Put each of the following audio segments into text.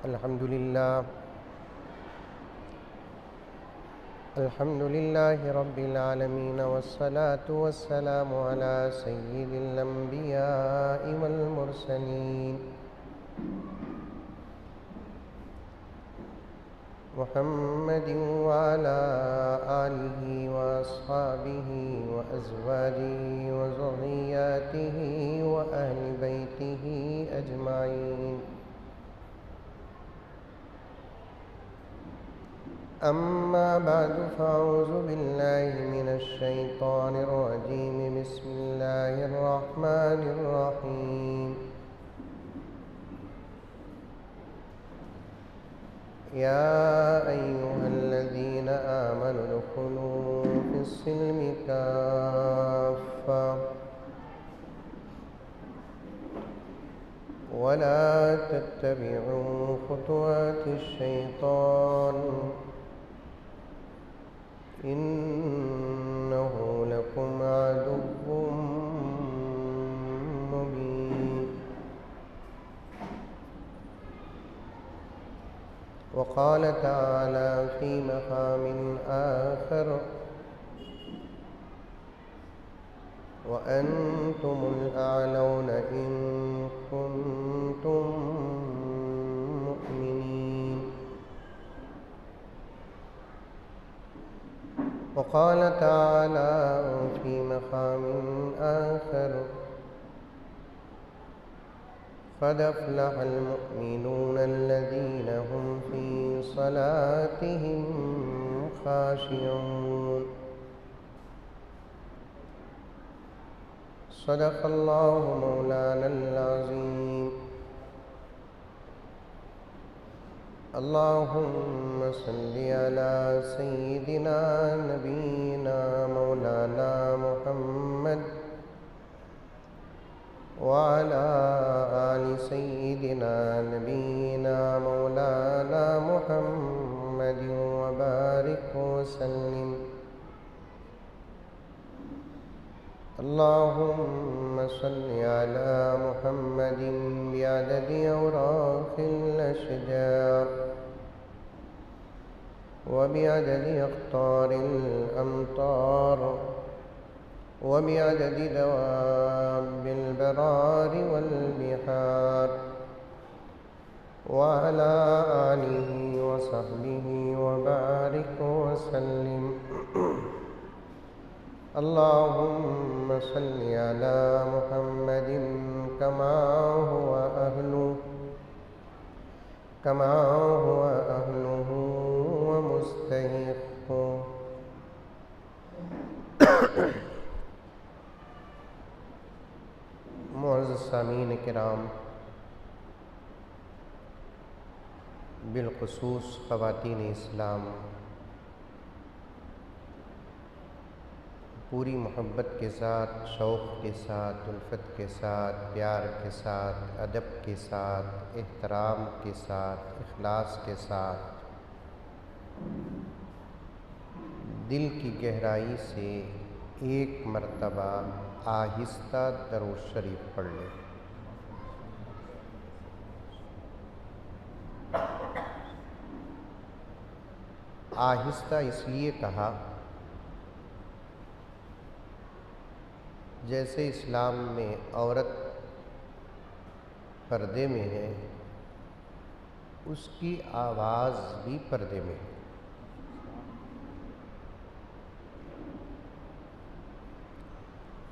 अल्हम्दुलिल्लाहि रब्बिल आलमीन वस्सलातु वस्सलामु अला सय्यिदिल अंबियाइ वल मुरसलीन मुहम्मदिन व अला आलिहि व अस्हाबिहि व अज़वाजिहि व ज़ुर्रिय्यतिहि व अहलि बैतिहि अजमाइन। अम्मा बअदु फ़अऊज़ु बिल्लाहि मिनश शैतानिर रजीम। बिस्मिल्लाहिर रहमानिर रहीम। या अय्युहल्लज़ीना आमनु उदख़ुलू फ़िस्सिल्मि काफ़्फ़ा वला तत्तबिऊ ख़ुतुवातिश शैतान इन्नहु लकुम अदुव्वुम मुबीन। वक़ाल तआला फ़ी मक़ामिन आख़र व अंतुमुल अअलौना इन कुन्तुम मुअ्मिनीन। वक़ाल तआला फ़ी मक़ामिन आख़र क़द अफ़्लहल मुअ्मिनून अल्लज़ीना हुम फ़ी सलातिहिम ख़ाशिऊन। सदक़ल्लाहु मौलानल अज़ीम। अल्लाहुम्मा सल्लि अला सय्यिदिना नबीना मौलाना मुहम्मद व अला आलि सय्यिदिना नबीना मौलाना मुहम्मद व बारिक व सल्लिम। अल्लाहुम्मा सल्लि अला मुहम्मदिन बिअददि औराक़िल अशजार व बिअददि अक़्तारिल अमतार व बिअददि दवाबिल बरारि वल बिहार व अला आलिहि व सहबिहि व बारिक व सल्लिम। अल्लाहुम्मा सल्लि अला मुहम्मदिन कमा हुवा अहलुहु व मुस्तहिक़्क़ु। मुअज़्ज़ज़ सामीन किराम, बिलख़ुसूस ख़वातीन इस्लाम, पूरी मोहब्बत के साथ, शौक़ के साथ, उल्फ़त के साथ, प्यार के साथ, अदब के साथ, एहतराम के साथ, इख़लास के साथ, दिल की गहराई से एक मरतबा आहिस्ता दरूद शरीफ पढ़ लें। आहिस्ता इसलिए कहा जैसे इस्लाम में औरत पर्दे में है, उसकी आवाज़ भी पर्दे में है।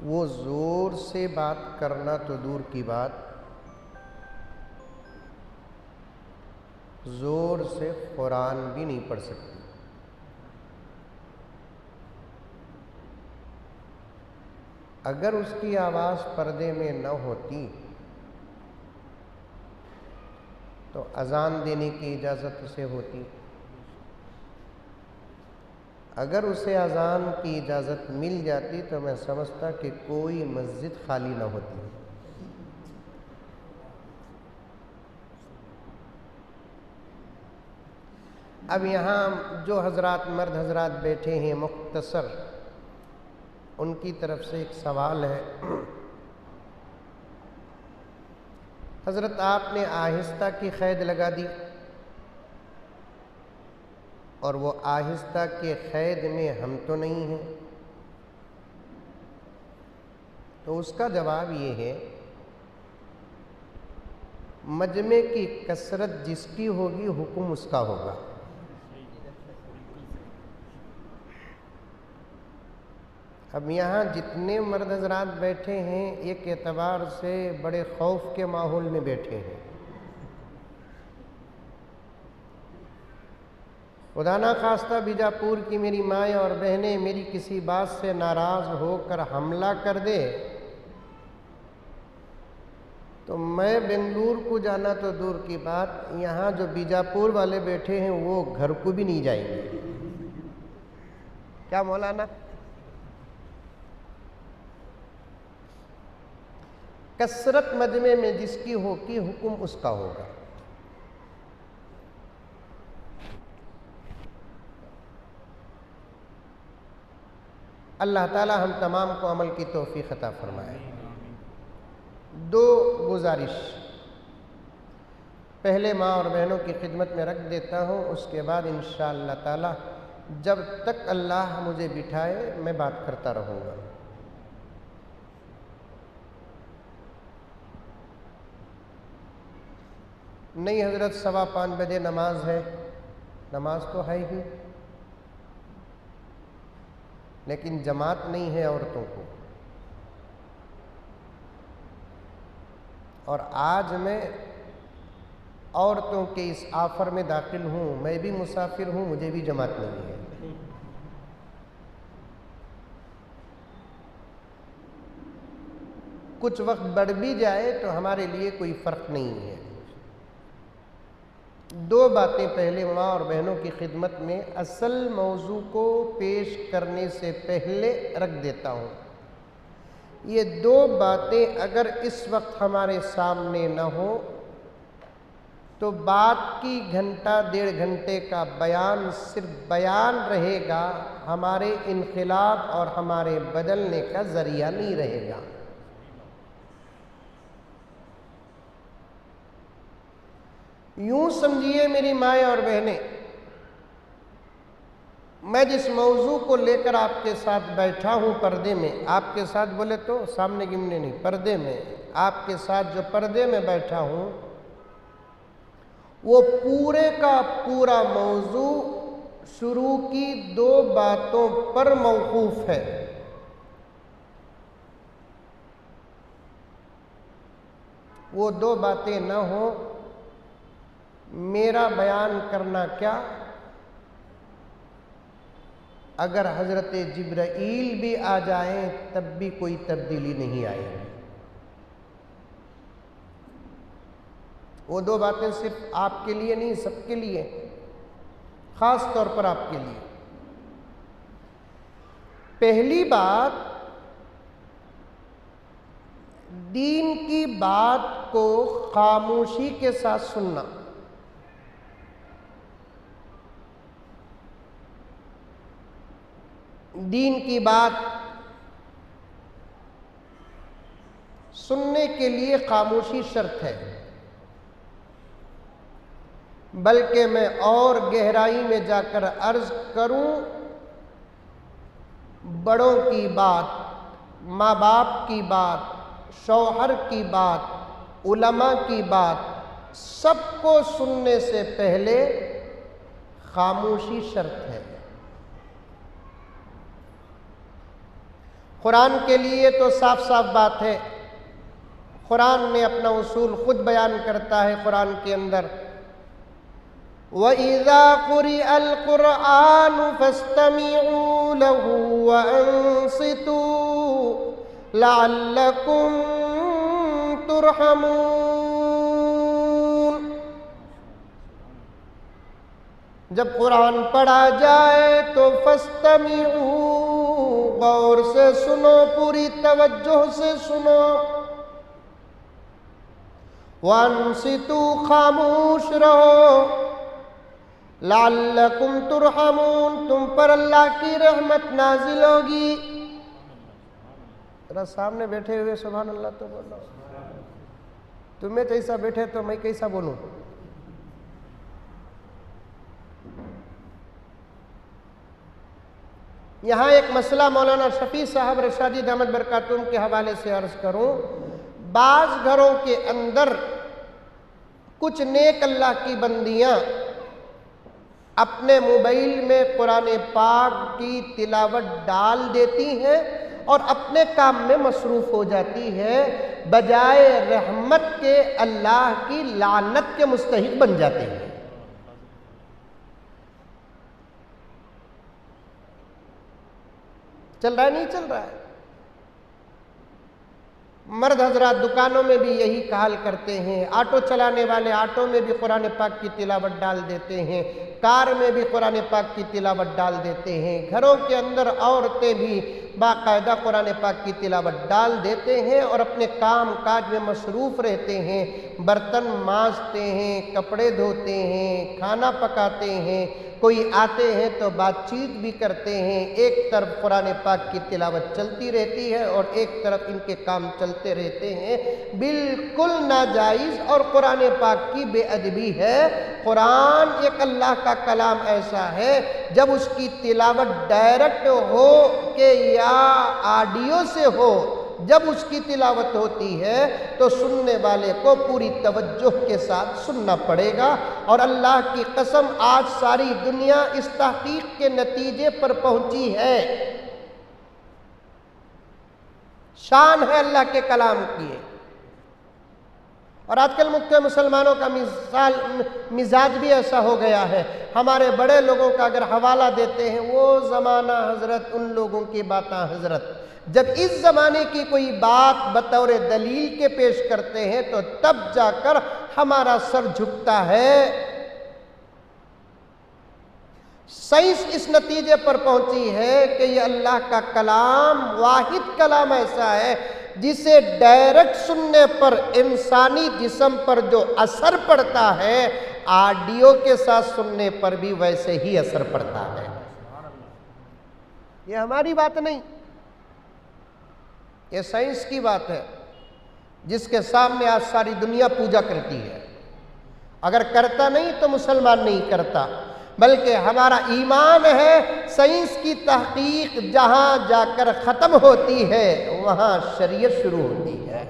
वो ज़ोर से बात करना तो दूर की बात, ज़ोर से कुरान भी नहीं पढ़ सकती। अगर उसकी आवाज़ पर्दे में न होती तो अज़ान देने की इजाज़त उसे होती। अगर उसे अज़ान की इजाज़त मिल जाती तो मैं समझता कि कोई मस्जिद खाली न होती। अब यहाँ जो हज़रात मर्द हज़रात बैठे हैं, मुख्तसर उनकी तरफ से एक सवाल है। हज़रत आपने आहिस्ता की क़ैद लगा दी, और वो आहिस्ता के क़ैद में हम तो नहीं हैं। तो उसका जवाब ये है, मजमे की कसरत जिसकी होगी हुक्म उसका होगा। अब यहाँ जितने मर्द हजरात बैठे हैं एक एतबार से बड़े खौफ के माहौल में बैठे हैं। खुदा ना खास्ता बीजापुर की मेरी माएँ और बहनें मेरी किसी बात से नाराज़ होकर हमला कर दे तो मैं बेंगलुरु को जाना तो दूर की बात, यहाँ जो बीजापुर वाले बैठे हैं वो घर को भी नहीं जाएंगे। क्या मौलाना? कसरत मजमे में जिसकी होगी हुक्म उसका होगा। अल्लाह ताला हम तमाम को अमल की तौफीक अता फरमाए। दो गुजारिश, पहले माँ और बहनों की खिदमत में रख देता हूँ, उसके बाद इंशाअल्लाह ताला जब तक अल्लाह मुझे बिठाए मैं बात करता रहूँगा। नहीं हजरत 5:15 बजे नमाज है, नमाज तो है ही, लेकिन जमात नहीं है औरतों को। और आज मैं औरतों के इस आफर में दाखिल हूँ, मैं भी मुसाफिर हूँ, मुझे भी जमात नहीं है। कुछ वक्त बढ़ भी जाए तो हमारे लिए कोई फ़र्क नहीं है। दो बातें पहले माँ और बहनों की खिदमत में असल मौजू को पेश करने से पहले रख देता हूँ। ये दो बातें अगर इस वक्त हमारे सामने न हो तो बात की घंटा 1.5 घंटे का बयान सिर्फ बयान रहेगा, हमारे इनक़िलाब और हमारे बदलने का ज़रिया नहीं रहेगा। यूं समझिए मेरी माएँ और बहनें, मैं जिस मौजू को लेकर आपके साथ बैठा हूँ पर्दे में, आपके साथ बोले तो सामने गिमने नहीं, पर्दे में आपके साथ जो पर्दे में बैठा हूँ वो पूरे का पूरा मौजू शुरू की 2 बातों पर मौकूफ है। वो 2 बातें न हो मेरा बयान करना क्या, अगर हजरत जिब्राईल भी आ जाए तब भी कोई तब्दीली नहीं आएगी। वो 2 बातें सिर्फ आपके लिए नहीं, सबके लिए, खास तौर पर आपके लिए। पहली बात, दीन की बात को खामोशी के साथ सुनना। दीन की बात सुनने के लिए खामोशी शर्त है, बल्कि मैं और गहराई में जाकर अर्ज करूं, बड़ों की बात, माँ बाप की बात, शौहर की बात, उलमा की बात, सबको सुनने से पहले खामोशी शर्त है। कुरान के लिए तो साफ साफ बात है, कुरान ने अपना उसूल खुद बयान करता है। कुरान के अंदर वइज़ा क़ुरिअल क़ुरआनु फ़स्तमिऊ लहू व अंसितू लअल्लकुम तुरहमून। जब कुरान पढ़ा जाए तो फ़स्तमिऊ, गौर से सुनो, पूरी तवज्जो से सुनो, वंसितू, खामोश रहो, लअल्लकुम तुरहमून, तुम पर अल्लाह की रहमत नाजिल होगी। तेरा सामने बैठे हुए सुभान अल्लाह तो बोलो, तुम्हें कैसा बैठे तो मैं कैसा बोलूं? यहाँ एक मसला मौलाना शफी साहब रशादी दामद बरकातुम के हवाले से अर्ज़ करूँ। बाज़ घरों के अंदर कुछ नेक अल्लाह की बंदियाँ अपने मोबाइल में कुरान पाक की तिलावत डाल देती हैं और अपने काम में मसरूफ़ हो जाती है, बजाय रहमत के अल्लाह की लानत के मुस्तहिक बन जाते हैं। चल रहा है, नहीं चल रहा है? मर्द हजरात दुकानों में भी यही हाल करते हैं, ऑटो चलाने वाले ऑटो में भी कुरान पाक की तिलावत डाल देते हैं, कार में भी कुरान पाक की तिलावत डाल देते हैं, घरों के अंदर औरतें भी बाकायदा कुरान पाक की तिलावत डाल देते हैं और अपने काम काज में मसरूफ़ रहते हैं। बर्तन मांजते हैं, कपड़े धोते हैं, खाना पकाते हैं, कोई आते हैं तो बातचीत भी करते हैं। एक तरफ कुरान पाक की तिलावत चलती रहती है और एक तरफ इनके काम चलते रहते हैं। बिल्कुल नाजायज़ और कुरान पाक की बेअदबी है। कुरान एक अल्लाह का कलाम ऐसा है, जब उसकी तिलावत डायरेक्ट हो के या ऑडियो से हो, जब उसकी तिलावत होती है तो सुनने वाले को पूरी तवज्जो के साथ सुनना पड़ेगा। और अल्लाह की कसम, आज सारी दुनिया इस तहकीक के नतीजे पर पहुंची है। शान है अल्लाह के कलाम की। और आजकल मुख्य मुसलमानों का मिजाज भी ऐसा हो गया है, हमारे बड़े लोगों का अगर हवाला देते हैं, वो ज़माना हजरत, उन लोगों की बातें हजरत। जब इस ज़माने की कोई बात बतौर दलील के पेश करते हैं तो तब जाकर हमारा सर झुकता है। साइंस इस नतीजे पर पहुंची है कि ये अल्लाह का कलाम वाहिद कलाम ऐसा है जिसे डायरेक्ट सुनने पर इंसानी जिस्म पर जो असर पड़ता है, ऑडियो के साथ सुनने पर भी वैसे ही असर पड़ता है। ये हमारी बात नहीं, ये साइंस की बात है, जिसके सामने आज सारी दुनिया पूजा करती है। अगर करता नहीं तो मुसलमान नहीं करता, बल्कि हमारा ईमान है साइंस की तहकीक जहां जाकर ख़त्म होती है वहां शरीयत शुरू होती है।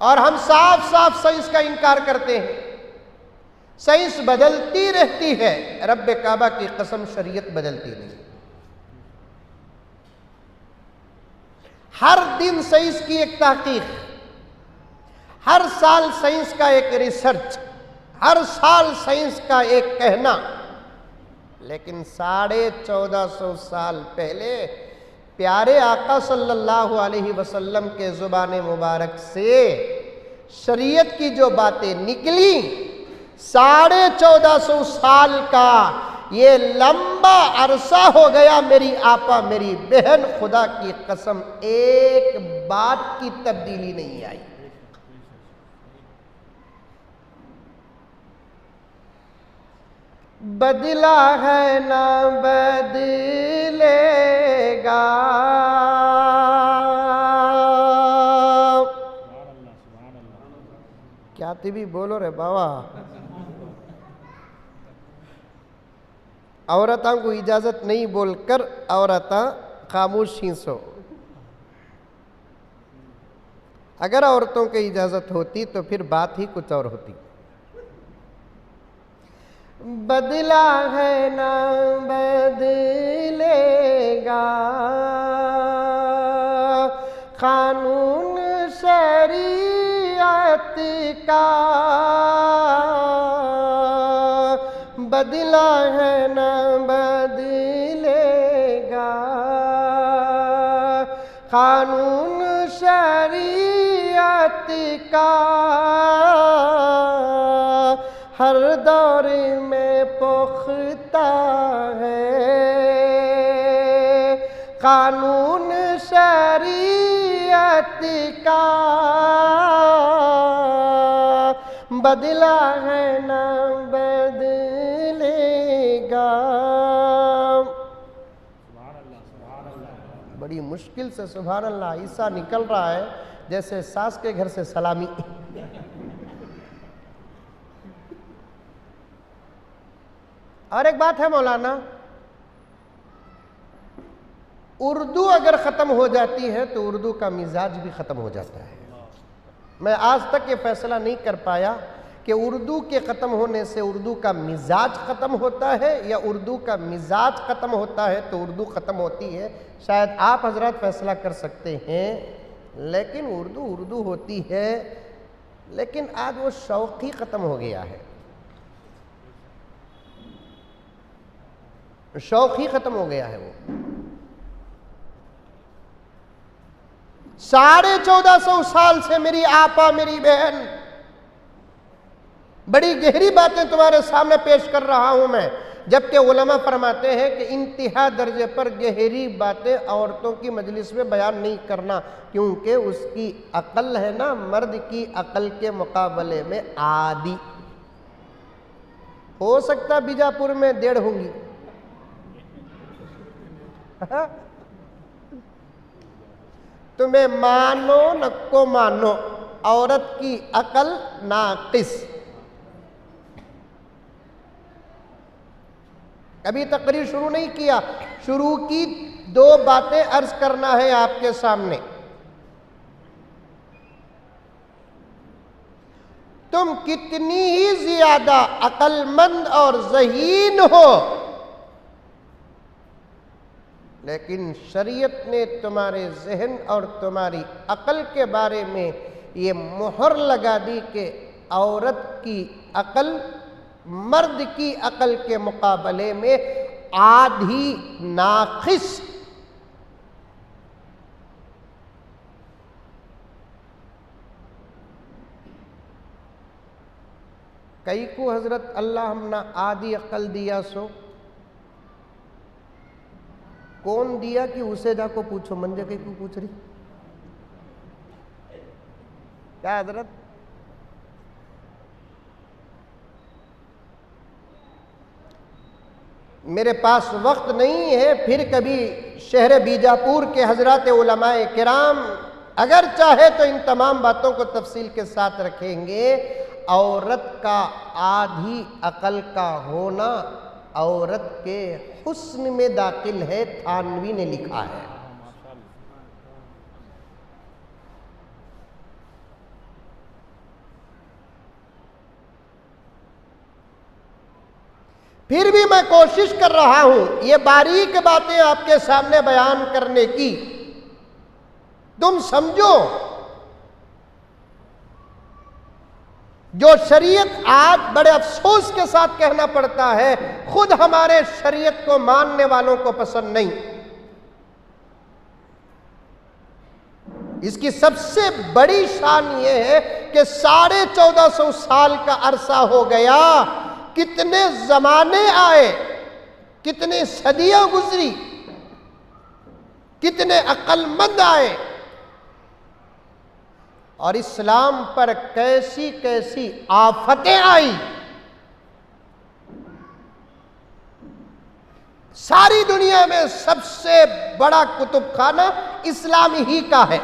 और हम साफ साफ साइंस का इनकार करते हैं। साइंस बदलती रहती है, रब्बे काबा की कसम शरीयत बदलती नहीं। हर दिन साइंस की एक तहकीक, हर साल साइंस का एक रिसर्च, हर साल साइंस का एक कहना। लेकिन 1450 साल पहले प्यारे आका सल्लल्लाहु अलैहि वसल्लम के ज़ुबान मुबारक से शरीयत की जो बातें निकली, 1450 साल का ये लंबा अरसा हो गया। मेरी आपा, मेरी बहन, खुदा की कसम एक बात की तब्दीली नहीं आई। बदला है ना बदलेगा, क्या भी बोलो रे बाबा। औरतां को इजाजत नहीं बोलकर औरतां खामोश ही सो। अगर औरतों की इजाजत होती तो फिर बात ही कुछ और होती। बदला है ना बदलेगा, कानून शरीयत का बदला है ना बदलेगा, कानून शरीयत का हर दौर में पुख्ता है, कानून शरीयत का बदला है ना बदलेगा। बड़ी मुश्किल से सुभान अल्लाह ईसा निकल रहा है, जैसे सास के घर से सलामी। और एक बात है मौलाना, उर्दू अगर ख़त्म हो जाती है तो उर्दू का मिजाज भी ख़त्म हो जाता है। मैं आज तक ये फैसला नहीं कर पाया कि उर्दू के ख़त्म होने से उर्दू का मिजाज ख़त्म होता है या उर्दू का मिजाज ख़त्म होता है तो उर्दू ख़त्म होती है। शायद आप हजरत फैसला कर सकते हैं, लेकिन उर्दू उर्दू होती है, लेकिन आज वो शौक़ ही ख़त्म हो गया है, शौक़ ही ख़त्म हो गया है। वो 1450 साल से मेरी आपा, मेरी बहन, बड़ी गहरी बातें तुम्हारे सामने पेश कर रहा हूं मैं, जबकि उलमा फरमाते हैं कि इंतहा दर्जे पर गहरी बातें औरतों की मजलिस में बयान नहीं करना, क्योंकि उसकी अकल है ना मर्द की अकल के मुकाबले में आधी। हो सकता बीजापुर में 1.5 होंगी। तुम्हें मानो न को मानो, औरत की अकल नाकिस। अभी तकरीर शुरू नहीं किया, शुरू की 2 बातें अर्ज करना है आपके सामने। तुम कितनी ही ज्यादा अक्लमंद और ज़हीन हो, लेकिन शरीयत ने तुम्हारे जहन और तुम्हारी अकल के बारे में ये मुहर लगा दी कि औरत की अकल मर्द की अकल के मुकाबले में आधी नाकिस। कई को हजरत अल्लाह हमना आधी अकल दिया, सो कौन दिया कि उसे जाको पूछो, मंजे के क्यों पूछ रही? क्या हजरत? मेरे पास वक्त नहीं है, फिर कभी शहर बीजापुर के हजरत उलमाए किराम अगर चाहे तो इन तमाम बातों को तफसील के साथ रखेंगे। औरत का आधी अकल का होना औरत के हुस्न में दाखिल है, थानवी ने लिखा है। फिर भी मैं कोशिश कर रहा हूं ये बारीक बातें आपके सामने बयान करने की। तुम समझो, जो शरीयत आज बड़े अफसोस के साथ कहना पड़ता है, खुद हमारे शरीयत को मानने वालों को पसंद नहीं। इसकी सबसे बड़ी शान यह है कि 1450 साल का अरसा हो गया, कितने जमाने आए, कितनी सदियां गुजरी, कितने अक्लमंद आए, और इस्लाम पर कैसी कैसी आफतें आई। सारी दुनिया में सबसे बड़ा कुतुब खाना इस्लाम ही का है,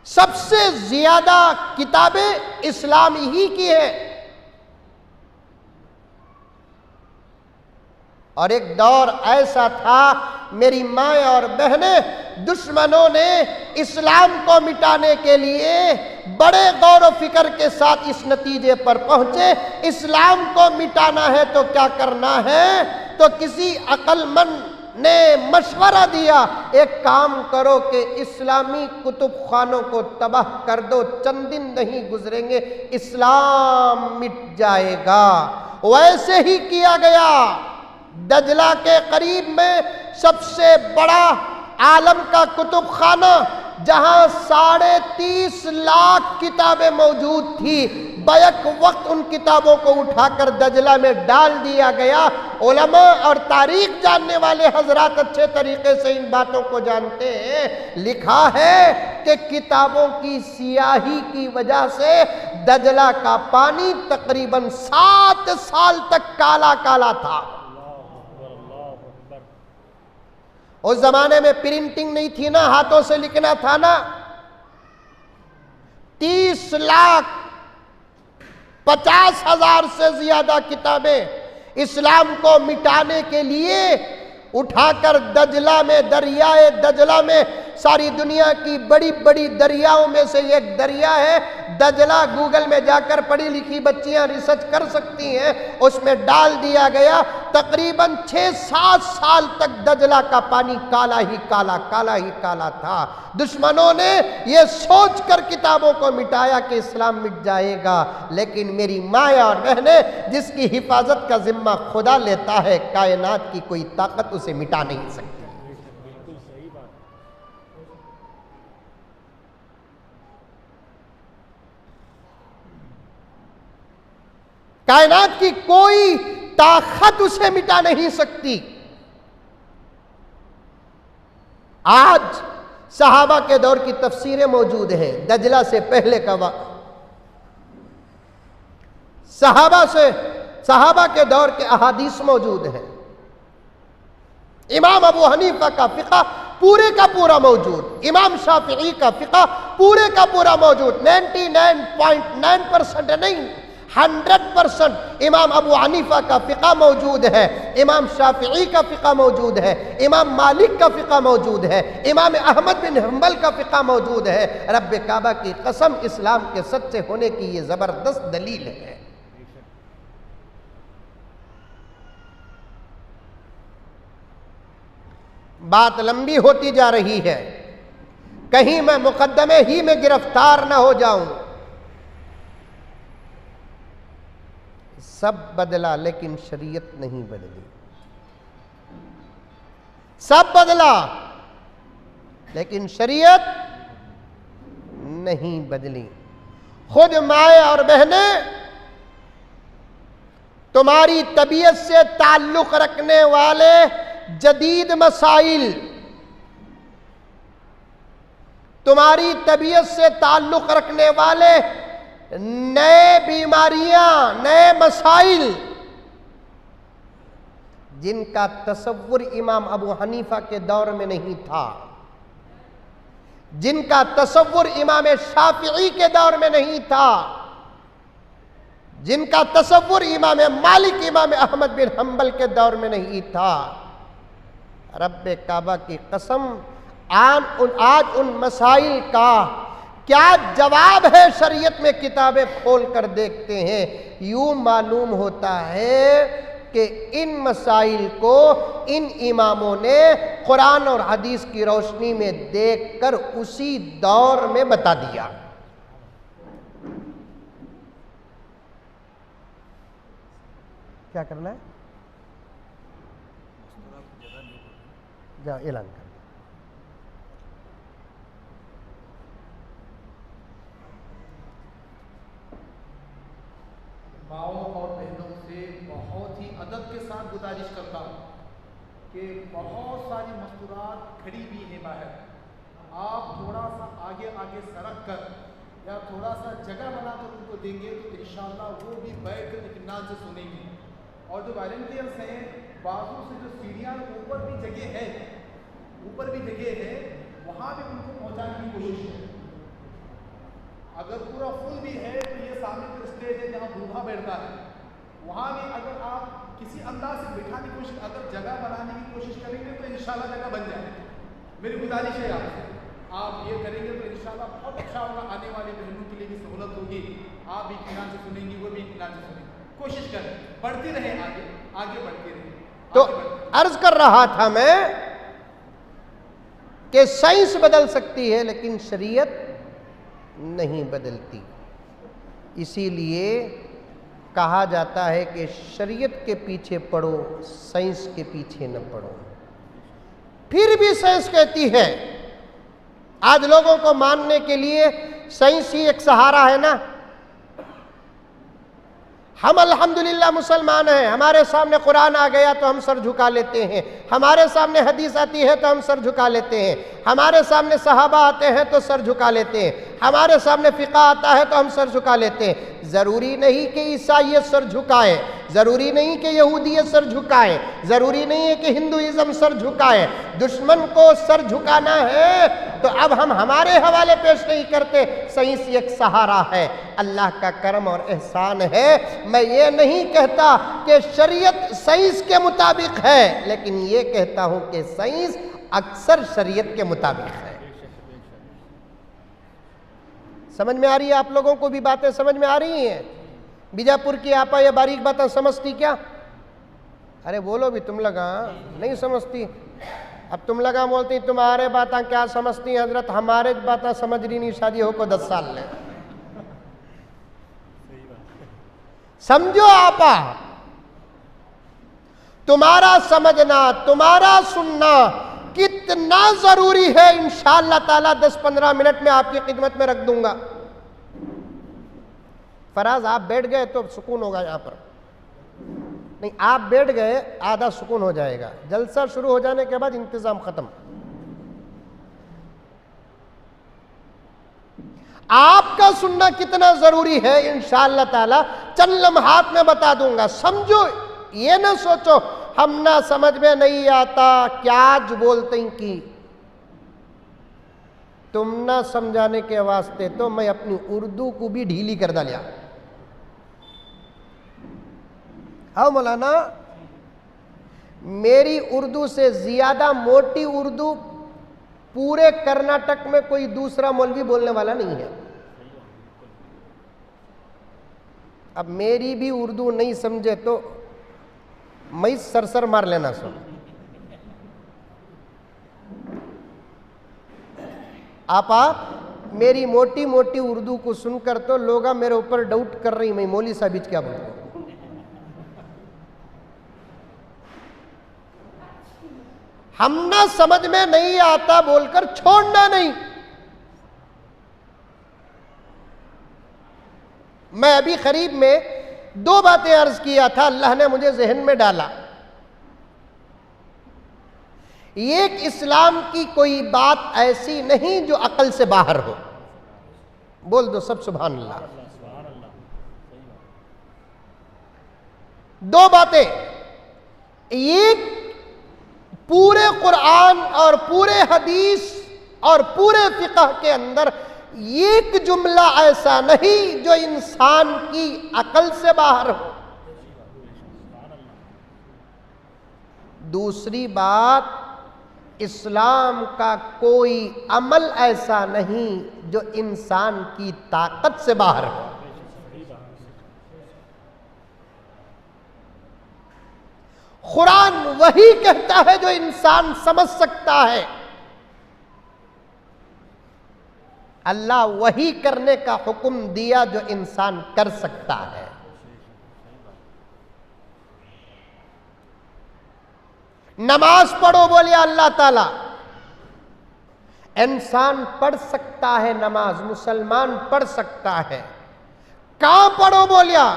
सबसे ज्यादा किताबें इस्लाम ही की है। और एक दौर ऐसा था, मेरी माएँ और बहनें, दुश्मनों ने इस्लाम को मिटाने के लिए बड़े गौर व फिक्र के साथ इस नतीजे पर पहुंचे, इस्लाम को मिटाना है तो क्या करना है। तो किसी अक्लमंद ने मशवरा दिया, एक काम करो कि इस्लामी कुतुब खानों को तबाह कर दो, चंद दिन नहीं गुजरेंगे इस्लाम मिट जाएगा। वैसे ही किया गया। दजला के करीब में सबसे बड़ा आलम का कुतुब खाना, जहां 30.5 लाख किताबें मौजूद थी, बैक वक्त उन किताबों को उठाकर दजला में डाल दिया गया। उलमा और तारीख जानने वाले हजरात अच्छे तरीके से इन बातों को जानते हैं। लिखा है कि किताबों की सियाही की वजह से दजला का पानी तकरीबन 7 साल तक काला काला था। उस जमाने में प्रिंटिंग नहीं थी ना, हाथों से लिखना था ना। 30 लाख 50,000 से ज्यादा किताबें इस्लाम को मिटाने के लिए उठाकर दजला में, दरियाए दजला में, सारी दुनिया की बड़ी बड़ी दरियाओं में से एक दरिया है दजला। गूगल में जाकर पढ़ी लिखी बच्चियां रिसर्च कर सकती हैं। उसमें डाल दिया गया तकरीबन 6-7 साल तक दजला का पानी काला ही काला, काला ही काला था। दुश्मनों ने यह सोचकर किताबों को मिटाया कि इस्लाम मिट जाएगा, लेकिन मेरी माया और बहने, जिसकी हिफाजत का जिम्मा खुदा लेता है, कायनात की कोई ताकत उसे मिटा नहीं सकती। कायनात की कोई ताकत उसे मिटा नहीं सकती। आज सहाबा के दौर की तफसीरें मौजूद हैं, दजला से पहले का सहाबा के दौर के अहादीस मौजूद हैं। इमाम अबू हनीफा का फिक़ह पूरे का पूरा मौजूद, इमाम शाफिई का फिक़ह पूरे का पूरा मौजूद। 99.9% नहीं, 100% इमाम अबू हनीफा का फ़िक़ह मौजूद है, इमाम शाफिई का फ़िक़ह मौजूद है, इमाम मालिक का फ़िक़ह मौजूद है, इमाम अहमद बिन हम्बल का फ़िक़ह मौजूद है। रब्बे काबा की कसम, इस्लाम के सच्चे होने की ये ज़बरदस्त दलील है। बात लंबी होती जा रही है, कहीं मैं मुकद्दमे ही में गिरफ्तार न हो जाऊं। सब बदला लेकिन शरीयत नहीं बदली। सब बदला लेकिन शरीयत नहीं बदली। खुद माए और बहने, तुम्हारी तबीयत से ताल्लुक रखने वाले जदीद मसाइल, तुम्हारी तबीयत से ताल्लुक रखने वाले नए बीमारियां, नए मसाइल, जिनका तसव्वुर इमाम अबू हनीफा के दौर में नहीं था, जिनका तसव्वुर इमाम शाफिई के दौर में नहीं था, जिनका तसव्वुर इमाम मालिक, इमाम अहमद बिन हम्बल के दौर में नहीं था। रब्बे काबा की कसम, आज उन मसाइल का क्या जवाब है शरीयत में किताबें खोल कर देखते हैं, यूं मालूम होता है कि इन मसाइल को इन इमामों ने कुरान और हदीस की रोशनी में देखकर उसी दौर में बता दिया। क्या करना है? जाओ ऐलान कर। माओं और बहनों से बहुत ही अदब के साथ गुजारिश करता हूँ कि बहुत सारी मस्तूरात खड़ी भी हैं बाहर, आप थोड़ा सा आगे आगे सरक कर या थोड़ा सा जगह बनाकर उनको देंगे तो इंशाअल्लाह वो भी बैठ कर इत्मीनान से सुनेंगे। और जो वॉलंटियर्स हैं, बाजू से जो सीढ़ियाँ ऊपर भी जगह है, वहाँ भी उनको पहुँचाने की कोशिश है। अगर पूरा फुल भी है तो ये सामने जो स्टेज है जहाँ बूढ़ा बैठता है, वहाँ भी अगर आप किसी अंदाज से बिठाने की कोशिश, अगर जगह बनाने की कोशिश करेंगे तो इंशाल्लाह जगह बन जाएगी। मेरी गुजारिश है आपसे, आप ये करेंगे तो इंशाल्लाह बहुत अच्छा होगा, आने वाली बहनों के लिए भी सहूलत होगी। आप भी इत्मीनान से सुनेंगी, वो भी इत्मीनान से सुनेंगे। कोशिश करें, बढ़ती रहे, आगे बढ़ती रहे। तो अर्ज कर रहा था मैं कि साइंस बदल सकती है लेकिन शरीयत नहीं बदलती। इसीलिए कहा जाता है कि शरीयत के पीछे पढ़ो, साइंस के पीछे न पढ़ो। फिर भी साइंस कहती है, आज लोगों को मानने के लिए साइंस ही एक सहारा है ना। हम अल्हम्दुलिल्लाह मुसलमान हैं, हमारे सामने कुरान आ गया तो हम सर झुका लेते हैं, हमारे सामने हदीस आती है तो हम सर झुका लेते हैं, हमारे सामने सहाबा आते हैं तो सर झुका लेते हैं, हमारे सामने फ़िक़ह आता है तो हम सर झुका लेते हैं। ज़रूरी नहीं कि ईसाईयत सर झुकाए, ज़रूरी नहीं कि यहूदियत सर झुकाए, ज़रूरी नहीं है कि हिंदुइज़्म सर झुकाए। दुश्मन को सर झुकाना है तो अब हम हमारे हवाले पेश नहीं करते, साइंस एक सहारा है, अल्लाह का करम और एहसान है। मैं ये नहीं कहता कि शरीयत साइंस के मुताबिक है, लेकिन ये कहता हूँ कि साइंस अक्सर शरीयत के मुताबिक है। समझ में आ रही है आप लोगों को भी बातें समझ में आ रही हैं? बीजापुर की आपा ये बारीक बातें समझती क्या? अरे बोलो भी, तुम लगा नहीं समझती। अब तुम लगा बोलती तुम्हारे बातें क्या समझती हैं हजरत, हमारे बातें समझ रही नहीं, शादी हो को 10 साल ले। समझो आपा, तुम्हारा समझना, तुम्हारा सुनना कितना जरूरी है, इंशाअल्लाह ताला 10-15 मिनट में आपकी खिदमत में रख दूंगा। फराज आप बैठ गए तो सुकून होगा यहां पर, नहीं आप बैठ गए आधा सुकून हो जाएगा, जलसा शुरू हो जाने के बाद इंतजाम खत्म। आपका सुनना कितना जरूरी है इंशाअल्लाह ताला चंद लम्हात में बता दूंगा। समझो, ये ना सोचो हम ना समझ में नहीं आता क्या बोलते हैं कि तुम ना समझाने के वास्ते तो मैं अपनी उर्दू को भी ढीली कर डालिया। हाँ मौलाना, मेरी उर्दू से ज्यादा मोटी उर्दू पूरे कर्नाटक में कोई दूसरा मौलवी बोलने वाला नहीं है। अब मेरी भी उर्दू नहीं समझे तो मैं सरसर मार लेना सुन। आप मेरी मोटी मोटी उर्दू को सुनकर तो लोग मेरे ऊपर डाउट कर रही, मैं मौली साहब क्या बोलूं। हम ना समझ में नहीं आता बोलकर छोड़ना नहीं। मैं अभी करीब में 2 बातें अर्ज किया था, अल्लाह ने मुझे जहन में डाला। एक, इस्लाम की कोई बात ऐसी नहीं जो अकल से बाहर हो। बोल दो सब सुभान अल्लाह। 2 बातें, एक पूरे कुरान और पूरे हदीस और पूरे फिक़ह के अंदर एक जुमला ऐसा नहीं जो इंसान की अकल से बाहर हो। दूसरी बात, इस्लाम का कोई अमल ऐसा नहीं जो इंसान की ताकत से बाहर हो। कुरान वही कहता है जो इंसान समझ सकता है, अल्लाह वही करने का हुक्म दिया जो इंसान कर सकता है। नमाज पढ़ो बोले अल्लाह ताला, इंसान पढ़ सकता है नमाज, मुसलमान पढ़ सकता है। कहां पढ़ो बोलिया?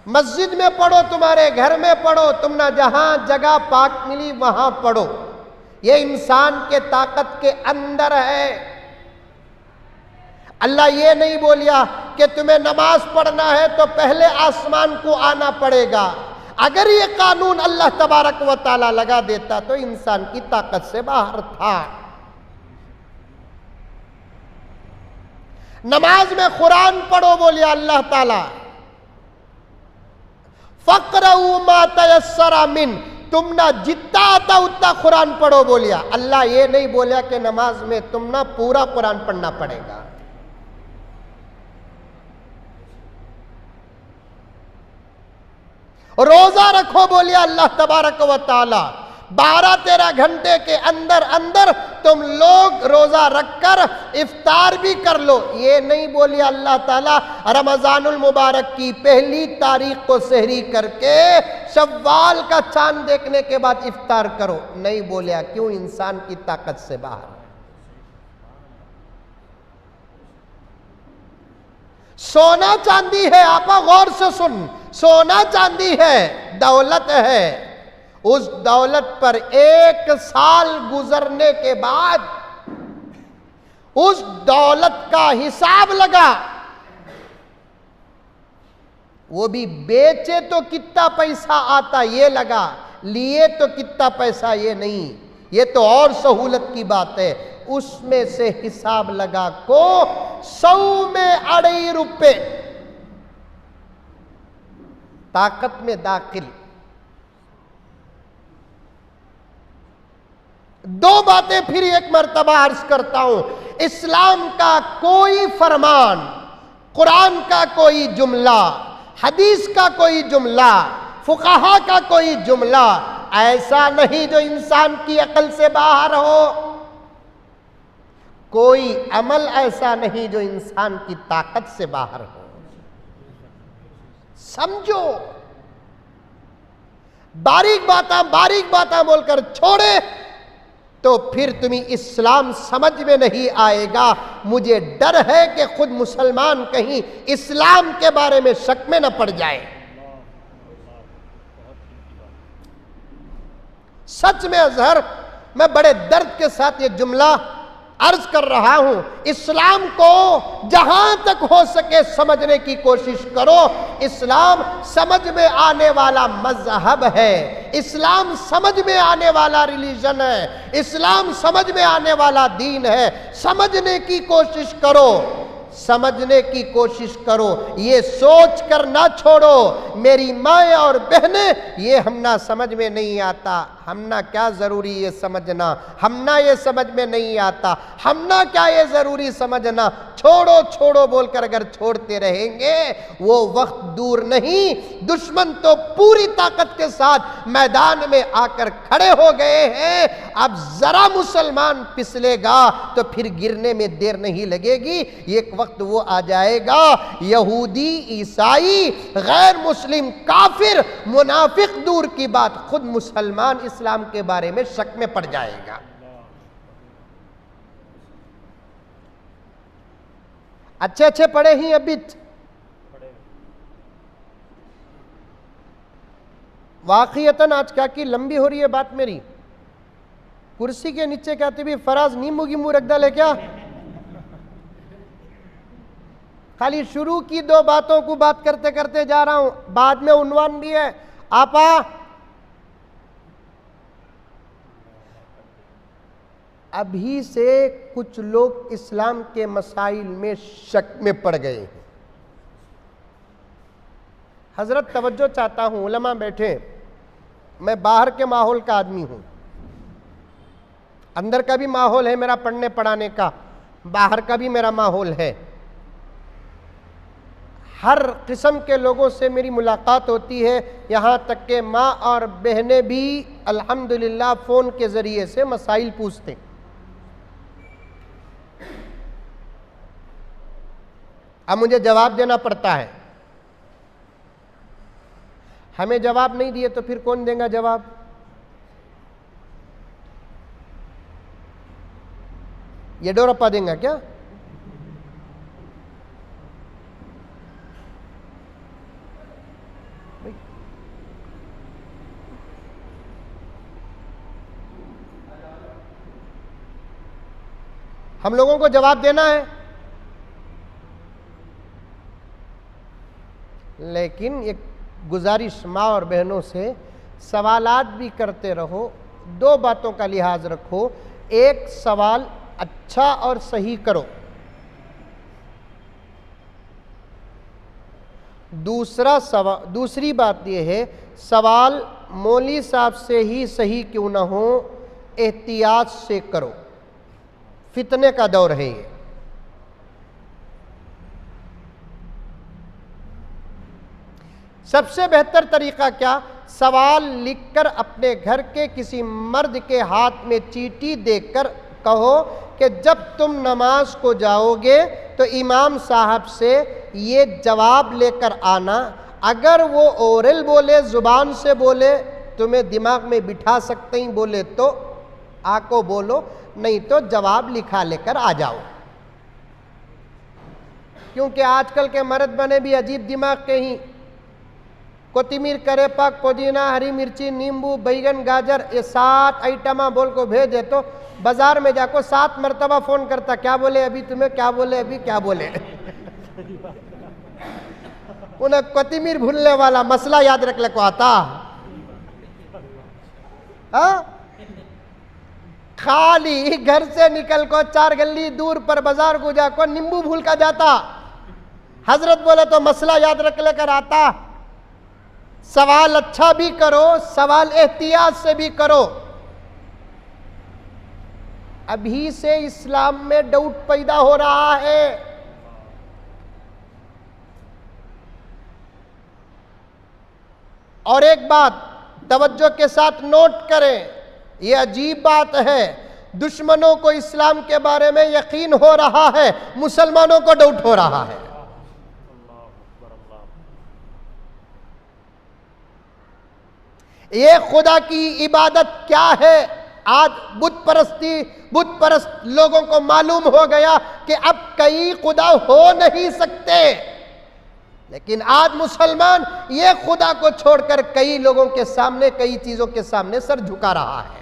मस्जिद में पढ़ो, तुम्हारे घर में पढ़ो, तुम ना जहां जगह पाक मिली वहां पढ़ो। ये इंसान के ताकत के अंदर है। अल्लाह ये नहीं बोलिया कि तुम्हें नमाज पढ़ना है तो पहले आसमान को आना पड़ेगा। अगर ये कानून अल्लाह तबारक व ताला लगा देता तो इंसान की ताकत से बाहर था। नमाज में कुरान पढ़ो बोलिया अल्लाह ताला, फ़क़रऊ मा तयस्सरा मिन, तुम ना जितना आता उतना कुरान पढ़ो बोलिया। अल्लाह ये नहीं बोलिया कि नमाज में तुम ना पूरा कुरान पढ़ना पड़ेगा। रोजा रखो बोलिए अल्लाह तबारक व ताला, 12-13 घंटे के अंदर अंदर तुम लोग रोजा रखकर इफ्तार भी कर लो। ये नहीं बोलिए अल्लाह ताला रमजानुल मुबारक की 1 तारीख को सहरी करके शव्वाल का चांद देखने के बाद इफ्तार करो, नहीं बोलिया। क्यों? इंसान की ताकत से बाहर। सोना चांदी है, आपा गौर से सुन, सोना चांदी है, दौलत है। उस दौलत पर 1 साल गुजरने के बाद उस दौलत का हिसाब लगा। वो भी बेचे तो कितना पैसा आता ये लगा, लिए तो कितना पैसा ये नहीं, ये तो और सहूलत की बात है। उसमें से हिसाब लगा को 100 में 2.5 रुपए ताकत में दाखिल। 2 बातें फिर एक मर्तबा अर्ज करता हूं। इस्लाम का कोई फरमान, कुरान का कोई जुमला, हदीस का कोई जुमला, फुकाहा का कोई जुमला ऐसा नहीं जो इंसान की अकल से बाहर हो। कोई अमल ऐसा नहीं जो इंसान की ताकत से बाहर हो। समझो, बारीक बातें बोलकर छोड़े तो फिर तुम्हें इस्लाम समझ में नहीं आएगा। मुझे डर है कि खुद मुसलमान कहीं इस्लाम के बारे में शक में न पड़ जाए। सच में अजहर, मैं बड़े दर्द के साथ ये जुमला अर्ज कर रहा हूं, इस्लाम को जहां तक हो सके समझने की कोशिश करो। इस्लाम समझ में आने वाला मजहब है, इस्लाम समझ में आने वाला रिलीजन है, इस्लाम समझ में आने वाला दीन है। समझने की कोशिश करो, समझने की कोशिश करो। ये सोच कर ना छोड़ो मेरी माएँ और बहनें, ये हमना समझ में नहीं आता, हमना क्या ज़रूरी ये समझना, हमना ये समझ में नहीं आता, हमना क्या ये ज़रूरी समझना। छोड़ो छोड़ो बोलकर अगर छोड़ते रहेंगे वो वक्त दूर नहीं, दुश्मन तो पूरी ताकत के साथ मैदान में आकर खड़े हो गए हैं। अब जरा मुसलमान फिसलेगा तो फिर गिरने में देर नहीं लगेगी। एक वक्त वो आ जाएगा, यहूदी, ईसाई, गैर मुस्लिम, काफिर, मुनाफिक दूर की बात, खुद मुसलमान इस्लाम के बारे में शक में पड़ जाएगा। अच्छे अच्छे पढ़े ही अभी वाकईतन आज क्या की लंबी हो रही है बात मेरी। कुर्सी के नीचे कहते भी फराज नींबू की मुंह रख डाले क्या। खाली शुरू की 2 बातों को बात करते करते जा रहा हूं, बाद में उन्वान भी है। आपा अभी से कुछ लोग इस्लाम के मसाइल में शक में पड़ गए हैं। हजरत तवज्जो चाहता हूं, उलमा बैठे, मैं बाहर के माहौल का आदमी हूं, अंदर का भी माहौल है मेरा पढ़ने पढ़ाने का, बाहर का भी मेरा माहौल है। हर किस्म के लोगों से मेरी मुलाकात होती है, यहाँ तक के माँ और बहनें भी अल्हम्दुलिल्लाह फ़ोन के ज़रिए से मसाइल पूछते। अब मुझे जवाब देना पड़ता है। हमें जवाब नहीं दिए तो फिर कौन देगा जवाब। ये डोरप्पा देगा क्या। हम लोगों को जवाब देना है, लेकिन एक गुजारिश माँ और बहनों से, सवालात भी करते रहो। 2 बातों का लिहाज रखो। एक सवाल अच्छा और सही करो, दूसरी बात यह है, सवाल मौलवी साहब से ही सही क्यों ना हो, एहतियात से करो। फितने का दौर है ये। सबसे बेहतर तरीका क्या, सवाल लिखकर अपने घर के किसी मर्द के हाथ में चीटी देकर कहो कि जब तुम नमाज को जाओगे तो इमाम साहब से ये जवाब लेकर आना। अगर वो ओरल बोले, ज़ुबान से बोले, तुम्हें दिमाग में बिठा सकते ही बोले तो आको बोलो, नहीं तो जवाब लिखा लेकर आ जाओ। क्योंकि आजकल के मर्द बने भी अजीब दिमाग के ही। कोतिमीर, करेपा, पुदीना, हरी मिर्ची, नींबू, बैगन, गाजर, ये 7 आइटमा बोल को भेज दे तो बाजार में जाको 7 मरतबा फ़ोन करता, क्या बोले अभी तुम्हें, क्या बोले अभी, क्या बोले। उन्हें कोतिमीर भूलने वाला मसला याद रखने को आता। खाली घर से निकल को 4 गली दूर पर बाजार को जाकर नींबू भूल का जाता। हजरत बोले तो मसला याद रख लेकर आता। सवाल अच्छा भी करो, सवाल एहतियात से भी करो। अभी से इस्लाम में डाउट पैदा हो रहा है। और एक बात तवज्जो के साथ नोट करें, यह अजीब बात है, दुश्मनों को इस्लाम के बारे में यकीन हो रहा है, मुसलमानों को डाउट हो रहा है। ये खुदा की इबादत क्या है? आज बुत परस्त लोगों को मालूम हो गया कि अब कई खुदा हो नहीं सकते, लेकिन आज मुसलमान ये खुदा को छोड़कर कई लोगों के सामने, कई चीजों के सामने सर झुका रहा है।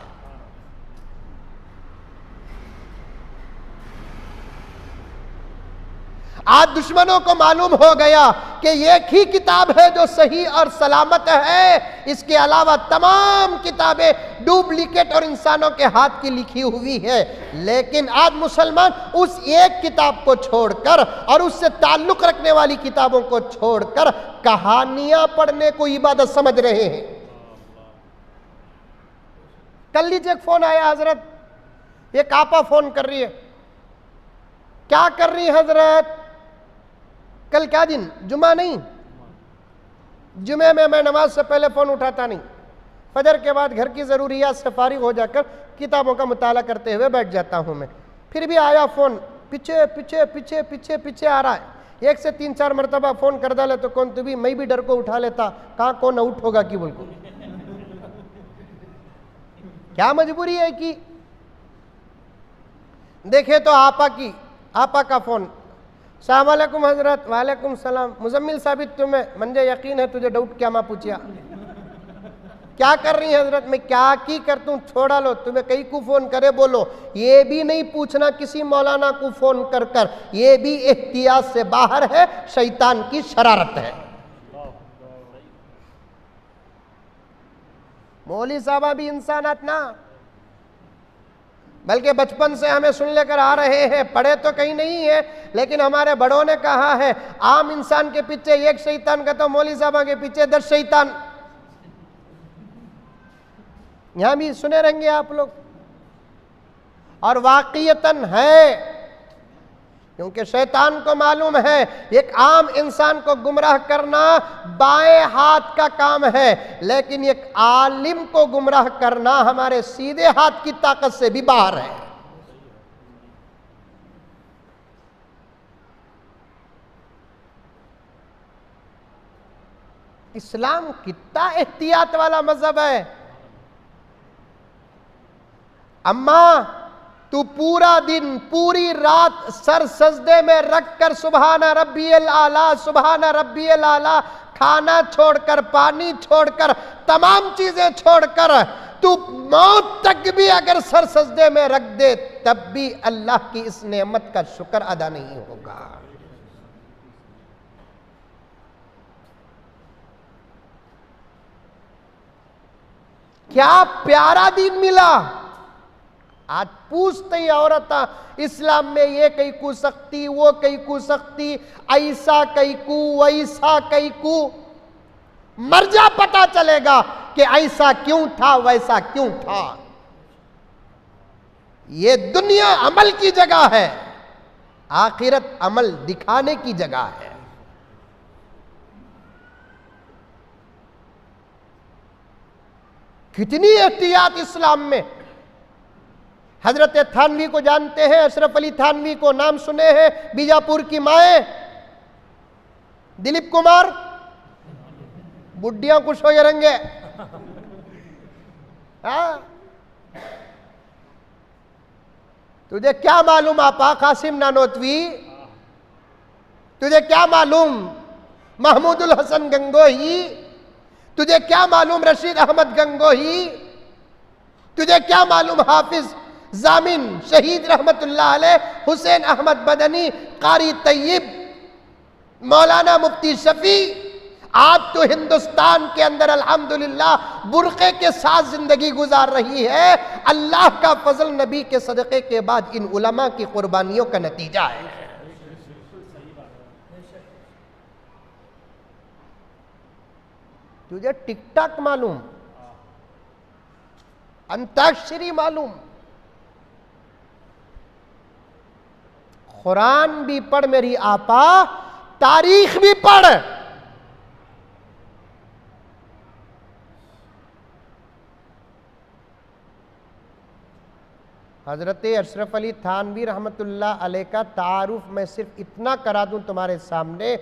आज दुश्मनों को मालूम हो गया कि एक ही किताब है जो सही और सलामत है, इसके अलावा तमाम किताबें डुप्लीकेट और इंसानों के हाथ की लिखी हुई है। लेकिन आज मुसलमान उस एक किताब को छोड़कर और उससे ताल्लुक रखने वाली किताबों को छोड़कर कहानियां पढ़ने को इबादत समझ रहे हैं। कल लीजिए एक फोन आया, हजरत एक आपा फोन कर रही है। क्या कर रही है हजरत? कल क्या दिन? जुमा नहीं, जुमे में मैं नमाज से पहले फोन उठाता नहीं, फजर के बाद घर की जरूरियात से फारिग हो जाकर किताबों का मुताला करते हुए बैठ जाता हूं मैं। फिर भी आया फोन, पीछे पीछे पीछे पीछे पीछे आ रहा है। 1 से 3-4 मरतबा फोन कर डाले तो कौन, तू भी मैं भी डर को उठा लेता, कहां कौन आउट होगा कि बोल को। क्या मजबूरी है कि देखे तो आपा का फोन, सलाम वालेकुम हजरत। वालेकुम सलाम। मुजम्मिल साबित तुम्हें मुझे यकीन है तुझे डाउट क्या मां पूछिया। क्या कर रही है हजरत? मैं क्या की करतूं, छोड़ा लो, तुम्हें कई को फोन करे बोलो। ये भी नहीं पूछना किसी मौलाना को फोन कर कर, ये भी एहतियात से बाहर है, शैतान की शरारत है। मौली साहबा भी इंसानात ना, बल्कि बचपन से हमें सुन लेकर आ रहे हैं, पढ़े तो कहीं नहीं है, लेकिन हमारे बड़ों ने कहा है आम इंसान के पीछे एक शैतान का तो मौली साहबा के पीछे 10 शैतान। यहां भी सुने रहेंगे आप लोग। और वाकईतन है, क्योंकि शैतान को मालूम है एक आम इंसान को गुमराह करना बाएं हाथ का काम है, लेकिन एक आलिम को गुमराह करना हमारे सीधे हाथ की ताकत से भी बाहर है। इस्लाम कितना एहतियात वाला मजहब है। अम्मा तू पूरा दिन पूरी रात सर सजदे में रखकर सुबहाना रब्बियल आला, सुबहाना रब्बियल आला, खाना छोड़कर, पानी छोड़कर, तमाम चीजें छोड़कर तू मौत तक भी अगर सर सजदे में रख दे तब भी अल्लाह की इस नेमत का शुक्र अदा नहीं होगा। क्या प्यारा दिन मिला। आज पूछते ही औरत इस्लाम में ये कई कू सकती, वो कई कू सकती, ऐसा कई कू, वैसा कई कू। मर जा पता चलेगा कि ऐसा क्यों था, वैसा क्यों था। ये दुनिया अमल की जगह है, आखिरत अमल दिखाने की जगह है। कितनी एहतियात इस्लाम में। हजरत थानवी को जानते हैं, अशरफ अली थानवी को नाम सुने हैं, बीजापुर की माए, दिलीप कुमार, बुढ़ियां खुश हो रहेंगे। तुझे क्या मालूम आपा कासिम नानोतवी, तुझे क्या मालूम महमूदुल हसन गंगोही, तुझे क्या मालूम रशीद अहमद गंगोही, तुझे क्या मालूम हाफिज जामिन शहीद रहमतुल्लाह अलैह, हुसैन अहमद बदनी, कारी तैयब, मौलाना मुफ्ती शफी, आज तो हिंदुस्तान के अंदर अल्हम्दुलिल्लाह बुर्के के साथ जिंदगी गुजार रही है। अल्लाह का फजल, नबी के सदक़े के बाद इन उलमा की कुर्बानियों का नतीजा है। तुझे टिकटॉक मालूम, अंताक्षरी मालूम, कुरान भी पढ़ मेरी आपा, तारीख भी पढ़। हजरत अशरफ अली थानवी रहमतुल्लाह अलैह का तारुफ मैं सिर्फ इतना करा दूं तुम्हारे सामने,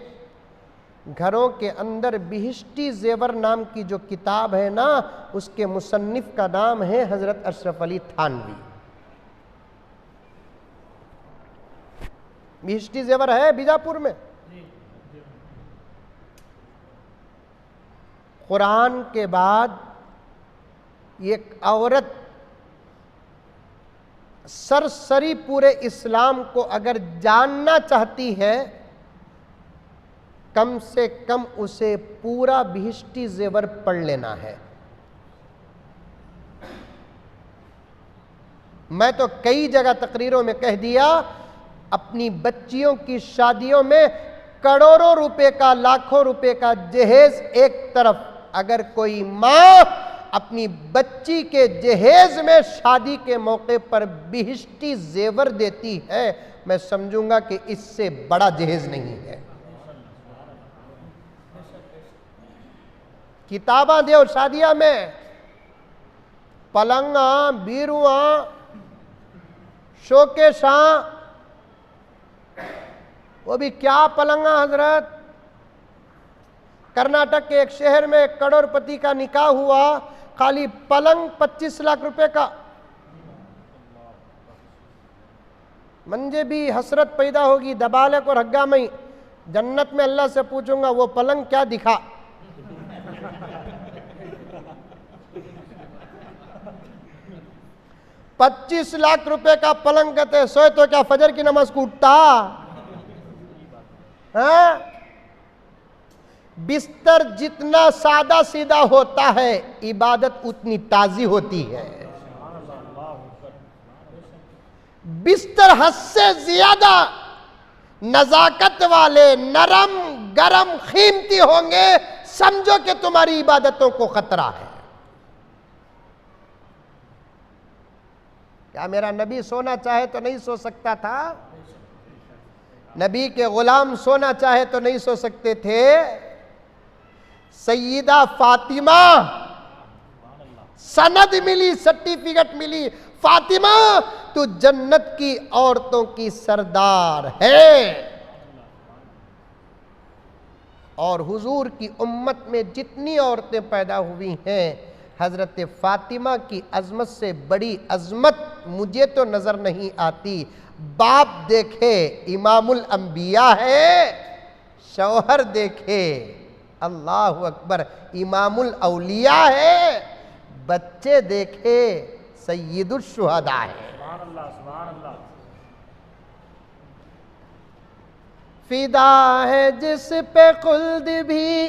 घरों के अंदर बिहिश्ती जेवर नाम की जो किताब है ना, उसके मुसन्निफ का नाम है हजरत अशरफ अली थानवी। बिहिश्ती जेवर है बीजापुर में। कुरान के बाद एक औरत सरसरी पूरे इस्लाम को अगर जानना चाहती है, कम से कम उसे पूरा बिहिश्ती जेवर पढ़ लेना है। मैं तो कई जगह तकरीरों में कह दिया, अपनी बच्चियों की शादियों में करोड़ों रुपए का, लाखों रुपए का जहेज एक तरफ, अगर कोई मां अपनी बच्ची के जहेज में शादी के मौके पर बिहिश्ती जेवर देती है, मैं समझूंगा कि इससे बड़ा जहेज नहीं है। किताबा दो शादिया में, पलंगा, बीरुआ, शोकेशा, वो भी क्या पलंगा हजरत। कर्नाटक के एक शहर में एक करोड़पति का निकाह हुआ, खाली पलंग 25 लाख रुपए का। मंजे भी हसरत पैदा होगी दबालक और हग्गा में, जन्नत में अल्लाह से पूछूंगा वो पलंग क्या दिखा। $25 लाख रुपए का पलंग कहते सोए तो क्या फजर की नमाज को उठता? बिस्तर जितना सादा सीधा होता है, इबादत उतनी ताजी होती है। बिस्तर हद से ज्यादा नजाकत वाले, नरम गरम कीमती होंगे, समझो कि तुम्हारी इबादतों को खतरा है। क्या मेरा नबी सोना चाहे तो नहीं सो सकता था? नबी के गुलाम सोना चाहे तो नहीं सो सकते थे? सैयदा फातिमा, सनद मिली, सर्टिफिकेट मिली, फातिमा तू जन्नत की औरतों की सरदार है। और हुजूर की उम्मत में जितनी औरतें पैदा हुई हैं, हजरत फातिमा की अजमत से बड़ी अजमत मुझे तो नजर नहीं आती। बाप देखे इमामुल अंबिया है, शौहर देखे अल्लाह अकबर इमामुल औलिया है, बच्चे देखे सय्यदुल शुहदा है। फिदा है जिस पे खुल्द भी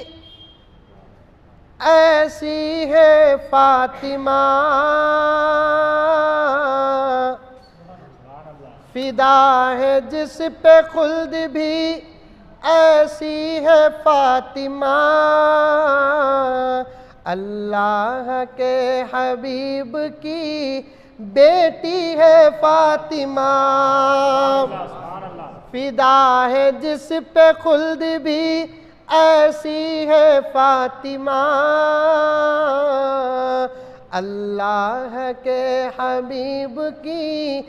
ऐसी है फातिमा, फिदा है जिस पे खुल्द भी ऐसी है फातिमा, अल्लाह के हबीब की बेटी है फातिमा। फिदा है जिस पे खुल्द भी ऐसी है फातिमा, अल्लाह के हबीब की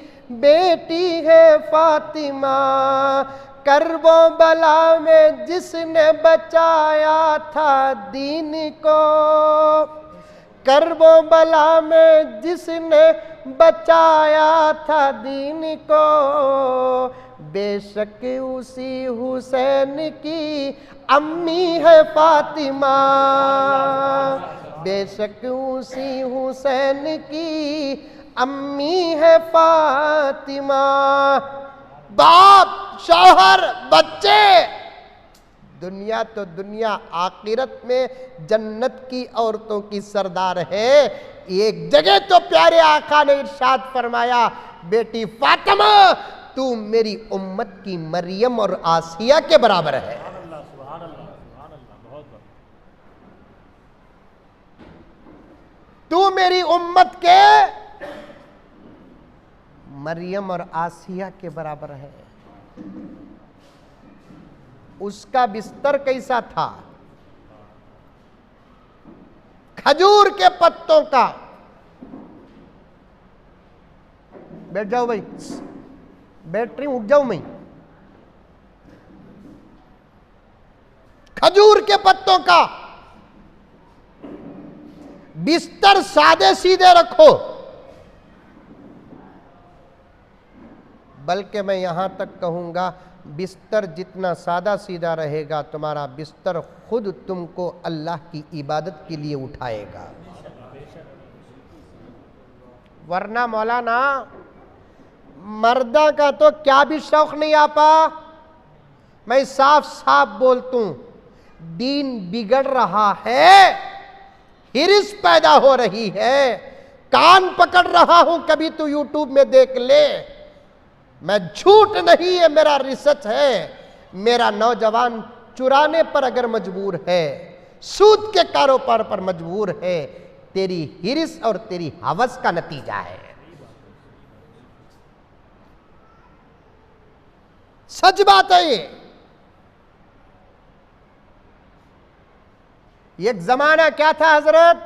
बेटी है फातिमा। करबो बला में जिसने बचाया था दीन को, करबो बला में जिसने बचाया था दीन को, बेशक उसी हुसैन की अम्मी है फातिमा, बेशक उसी हुसैन की अम्मी है फातिमा। बाप, शौहर, बच्चे दुनिया तो दुनिया, आखिरत में जन्नत की औरतों की सरदार है। एक जगह तो प्यारे आका ने इरशाद फरमाया, बेटी फातिमा तू मेरी उम्मत की मरियम और आसिया के बराबर है। तू मेरी उम्मत के मरियम और आसिया के बराबर है। उसका बिस्तर कैसा था? खजूर के पत्तों का। बैठ जाओ भाई, बैठ रही हूं, उठ जाऊं मैं। खजूर के पत्तों का बिस्तर, सादे सीधे रखो। बल्कि मैं यहां तक कहूंगा, बिस्तर जितना सादा सीधा रहेगा, तुम्हारा बिस्तर खुद तुमको अल्लाह की इबादत के लिए उठाएगा। वरना मौलाना मर्दा का तो क्या भी शौक नहीं आपा। मैं साफ साफ बोलता हूं, दीन बिगड़ रहा है, हिरिस पैदा हो रही है। कान पकड़ रहा हूं, कभी तू यूट्यूब में देख ले। मैं झूठ नहीं, है मेरा रिसर्च है। मेरा नौजवान चुराने पर अगर मजबूर है, सूद के कारोबार पर मजबूर है, तेरी हिरिस और तेरी हवस का नतीजा है। सच बात है ये। एक जमाना क्या था हजरत,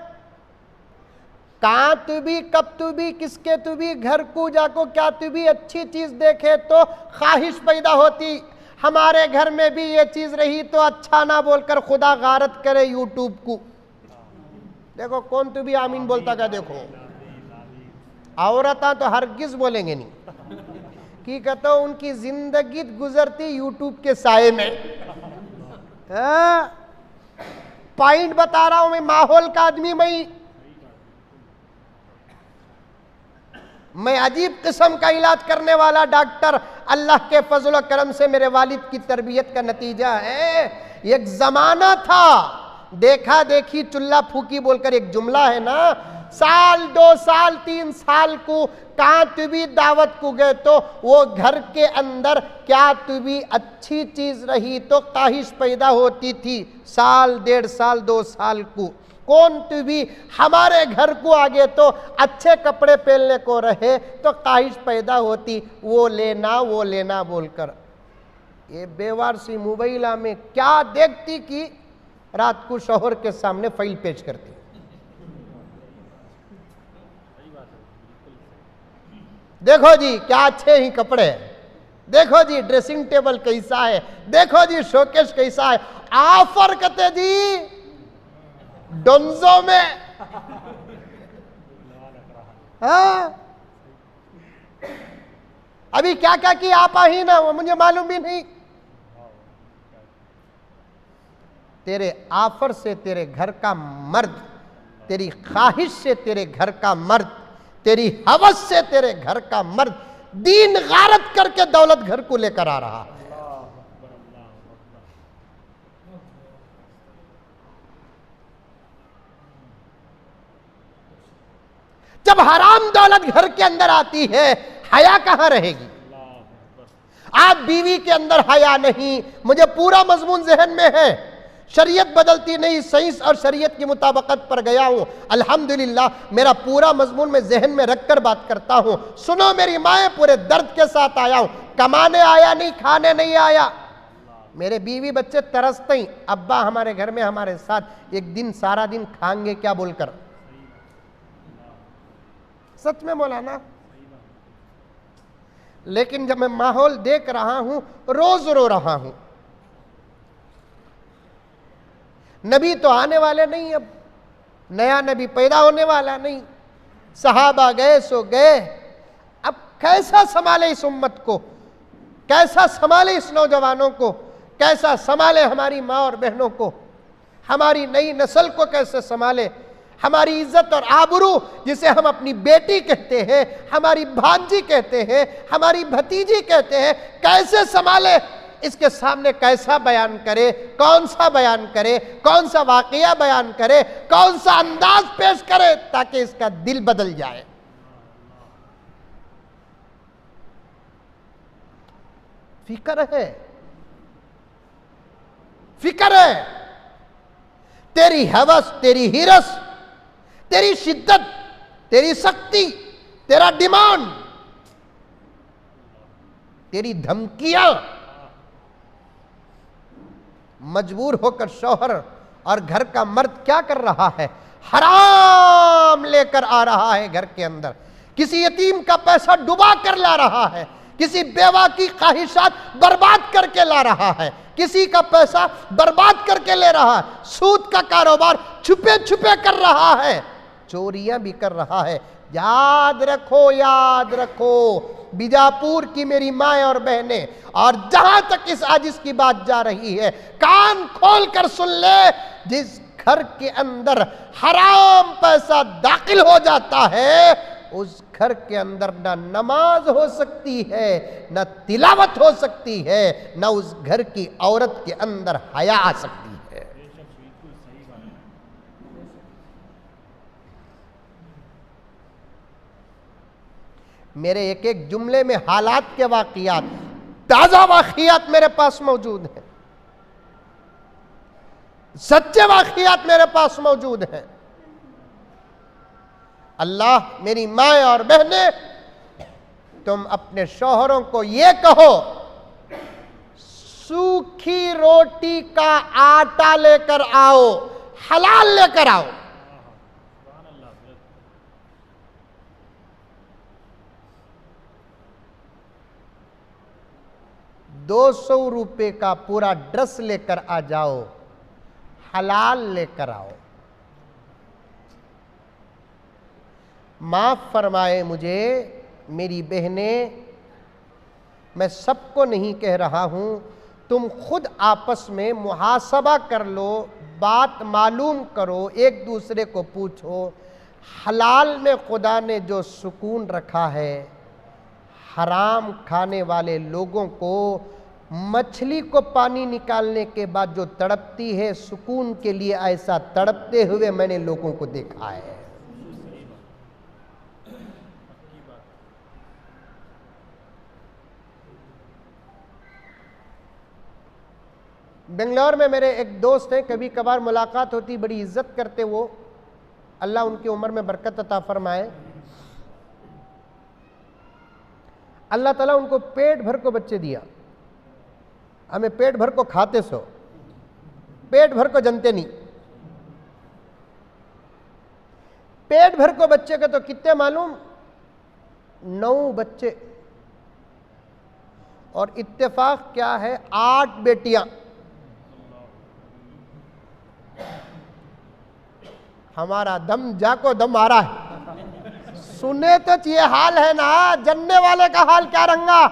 कहां तू भी, कब तू भी, किसके तू भी, घर को जाको क्या तू भी अच्छी चीज देखे तो ख्वाहिश पैदा होती। हमारे घर में भी ये चीज रही तो अच्छा ना बोलकर खुदा गारत करे यूट्यूब को। देखो कौन तू भी आमीन बोलता का, देखो औरता तो हरगिज बोलेंगे नहीं कि कहता उनकी जिंदगी गुजरती यूट्यूब के साए में। पॉइंट बता रहा हूं मैं, माहौल का आदमी मैं अजीब किस्म का इलाज करने वाला डॉक्टर, अल्लाह के फजल करम से मेरे वालिद की तरबियत का नतीजा है। एक जमाना था, देखा देखी चुल्ला फूकी बोलकर एक जुमला है ना, साल 2 साल 3 साल को कहाँ तू भी दावत को गए तो वो घर के अंदर क्या तू भी अच्छी चीज रही तो ख्वाहिश पैदा होती थी। साल 1.5 साल 2 साल को कौन तू भी हमारे घर को आगे तो अच्छे कपड़े पहनने को रहे तो ख्वाहिश पैदा होती, वो लेना बोलकर। ये बेवार सी मोबाइला में क्या देखती कि रात को शोहर के सामने फाइल पेश करती। देखो जी क्या अच्छे ही कपड़े, देखो जी ड्रेसिंग टेबल कैसा है, देखो जी शोकेस कैसा है। ऑफर करते जी डोंजो में। हाँ अभी क्या क्या की आप ही ना, मुझे मालूम भी नहीं। तेरे ऑफर से तेरे घर का मर्द, तेरी ख्वाहिश से तेरे घर का मर्द, तेरी हवस से तेरे घर का मर्द दीन गारत करके दौलत घर को लेकर आ रहा है। जब हराम दौलत घर के अंदर आती है, हया कहां रहेगी? आप बीवी के अंदर हया नहीं। मुझे पूरा मजमून जहन में है, शरीयत बदलती नहीं, साइंस और शरीयत की मुताबिकत पर गया हूं। अल्हम्दुलिल्लाह मेरा पूरा मजमून में जहन में रखकर बात करता हूं। सुनो मेरी माए, पूरे दर्द के साथ आया हूं, कमाने आया नहीं, खाने नहीं आया। मेरे बीवी बच्चे तरसते ही, अब्बा हमारे घर में हमारे साथ एक दिन सारा दिन खाएंगे क्या बोलकर। सच में मौलाना, लेकिन जब मैं माहौल देख रहा हूं रोज रो रहा हूं। नबी तो आने वाले नहीं, अब नया नबी पैदा होने वाला नहीं। सहाबा गए सो गए, अब कैसा संभाले इस उम्मत को, कैसा संभाले इस नौजवानों को, कैसा संभाले हमारी माँ और बहनों को, हमारी नई नस्ल को कैसे संभाले, हमारी इज्जत और आबरू जिसे हम अपनी बेटी कहते हैं, हमारी भांजी कहते हैं, हमारी भतीजी कहते हैं, कैसे संभाले। इसके सामने कैसा बयान करे, कौन सा बयान करे, कौन सा वाकया बयान करे, कौन सा अंदाज पेश करे ताकि इसका दिल बदल जाए। फिक्र है, फिक्र है। तेरी हवस, तेरी हिरस, तेरी शिद्दत, तेरी सख्ती, तेरा डिमांड, तेरी धमकियां, मजबूर होकर शौहर और घर का मर्द क्या कर रहा है? हराम लेकर आ रहा है घर के अंदर, किसी यतीम का पैसा डुबा कर ला रहा है, किसी बेवा की ख्वाहिशात बर्बाद करके ला रहा है, किसी का पैसा बर्बाद करके ले रहा है, सूद का कारोबार छुपे छुपे कर रहा है, चोरियां भी कर रहा है। याद रखो, याद रखो बीजापुर की मेरी माँ और बहनें, और जहां तक इस आजिज की बात जा रही है कान खोल कर सुन ले, जिस घर के अंदर हराम पैसा दाखिल हो जाता है उस घर के अंदर ना नमाज हो सकती है, ना तिलावत हो सकती है, ना उस घर की औरत के अंदर हया आ सकती है। मेरे एक एक जुमले में हालात के वाकयात, ताजा वाकयात मेरे पास मौजूद हैं, सच्चे वाकयात मेरे पास मौजूद हैं। अल्लाह, मेरी माँ और बहनें, तुम अपने शौहरों को ये कहो, सूखी रोटी का आटा लेकर आओ, हलाल लेकर आओ। ₹200 का पूरा ड्रेस लेकर आ जाओ, हलाल लेकर आओ। माफ फरमाए मुझे मेरी बहनें, मैं सबको नहीं कह रहा हूं, तुम खुद आपस में मुहासबा कर लो, बात मालूम करो, एक दूसरे को पूछो, हलाल में खुदा ने जो सुकून रखा है, हराम खाने वाले लोगों को, मछली को पानी निकालने के बाद जो तड़पती है सुकून के लिए, ऐसा तड़पते हुए मैंने लोगों को देखा है। बेंगलोर में मेरे एक दोस्त हैं, कभी कभार मुलाकात होती, बड़ी इज्जत करते वो, अल्लाह उनकी उम्र में बरकत अता फरमाए। अल्लाह ताला उनको पेट भर को बच्चे दिया, हमें पेट भर को खाते सो, पेट भर को जनते नहीं। पेट भर को बच्चे के तो कितने मालूम? 9 बच्चे, और इत्तेफाक क्या है, 8 बेटियां। हमारा दम जाको दम आ रहा है, सुने तो ये हाल है ना, जनने वाले का हाल क्या रंगा।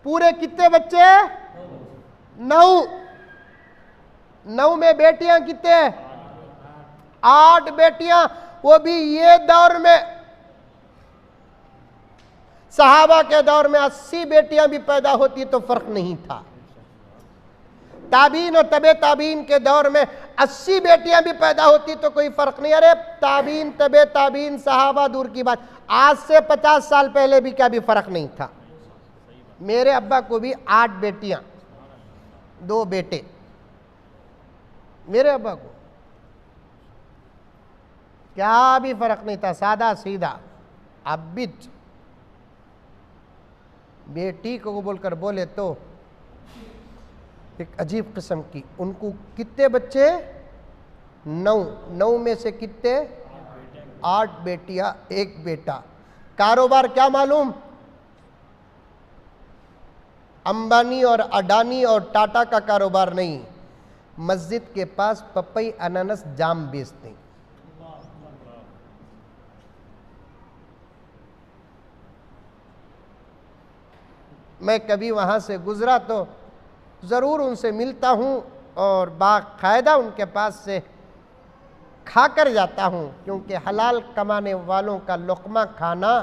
पूरे कितने बच्चे? 9। 9 में बेटियां कितने? 8 बेटियां, वो भी ये दौर में। सहाबा के दौर में 80 बेटियां भी पैदा होती तो फर्क नहीं था। ताबीन और तबे ताबीन के दौर में 80 बेटियां भी पैदा होती तो कोई फर्क नहीं। अरे ताबीन, तबे ताबीन, सहाबा दूर की बात, आज से 50 साल पहले भी क्या भी फर्क नहीं था। मेरे अब्बा को भी 8 बेटियां, 2 बेटे, मेरे अब्बा को क्या भी फर्क नहीं था, सादा सीधा। अब भी बेटी को बोलकर बोले तो एक अजीब किस्म की। उनको कितने बच्चे? 9। 9 में से कितने? 8 बेटियां, 1 बेटा। कारोबार क्या मालूम? अंबानी और अडानी और टाटा का कारोबार नहीं, मस्जिद के पास पपई, अनानस, जाम बेचते। मैं कभी वहां से गुजरा तो ज़रूर उनसे मिलता हूँ और बाकायदा उनके पास से खाकर जाता हूँ, क्योंकि हलाल कमाने वालों का लुक़मा खाना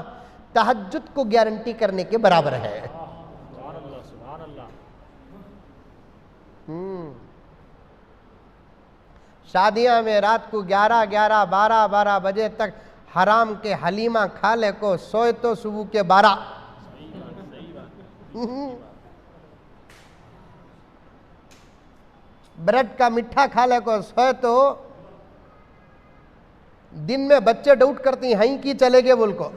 तहज्जुद को गारंटी करने के बराबर है। शादियां में रात को 11-11, 12-12 बजे तक हराम के हलीमा खा ले को सोए तो सुबह के 12। ब्रेड का मिठा खा ले को सोए तो दिन में बच्चे डाउट करती हैं की चले गए बोल को।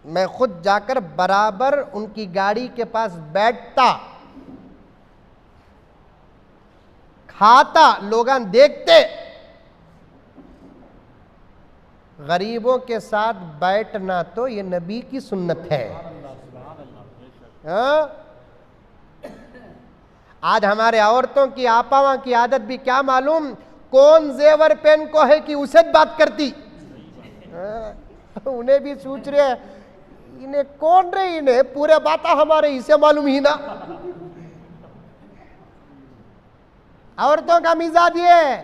मैं खुद जाकर बराबर उनकी गाड़ी के पास बैठता, खाता, लोगान देखते। गरीबों के साथ बैठना तो ये नबी की सुन्नत है। हाँ? आज हमारे औरतों की आपावां की आदत भी क्या मालूम, कौन जेवर पहन को है कि उसे बात करती। उन्हें भी सोच रहे हैं इन्हें कौन रहे, इन्हें पूरे बात हमारे इसे मालूम ही ना। औरतों का मिजाज ये है,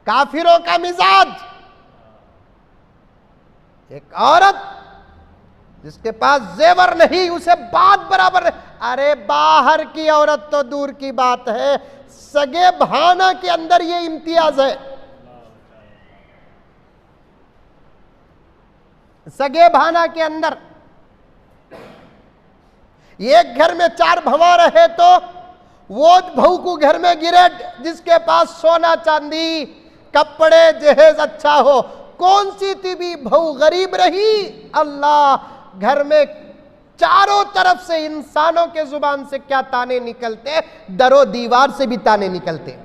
काफिरों का मिजाज। एक औरत जिसके पास जेवर नहीं उसे बात बराबर नहीं। अरे बाहर की औरत तो दूर की बात है, सगे भाना के अंदर ये इम्तियाज है। सगे भाना के अंदर एक घर में 4 भवा रहे तो वो बहू को घर में गिरे जिसके पास सोना चांदी कपड़े जहेज अच्छा हो। कौन सी थी भी बहू गरीब रही, अल्लाह घर में चारों तरफ से इंसानों के जुबान से क्या ताने निकलते, दरो दीवार से भी ताने निकलते।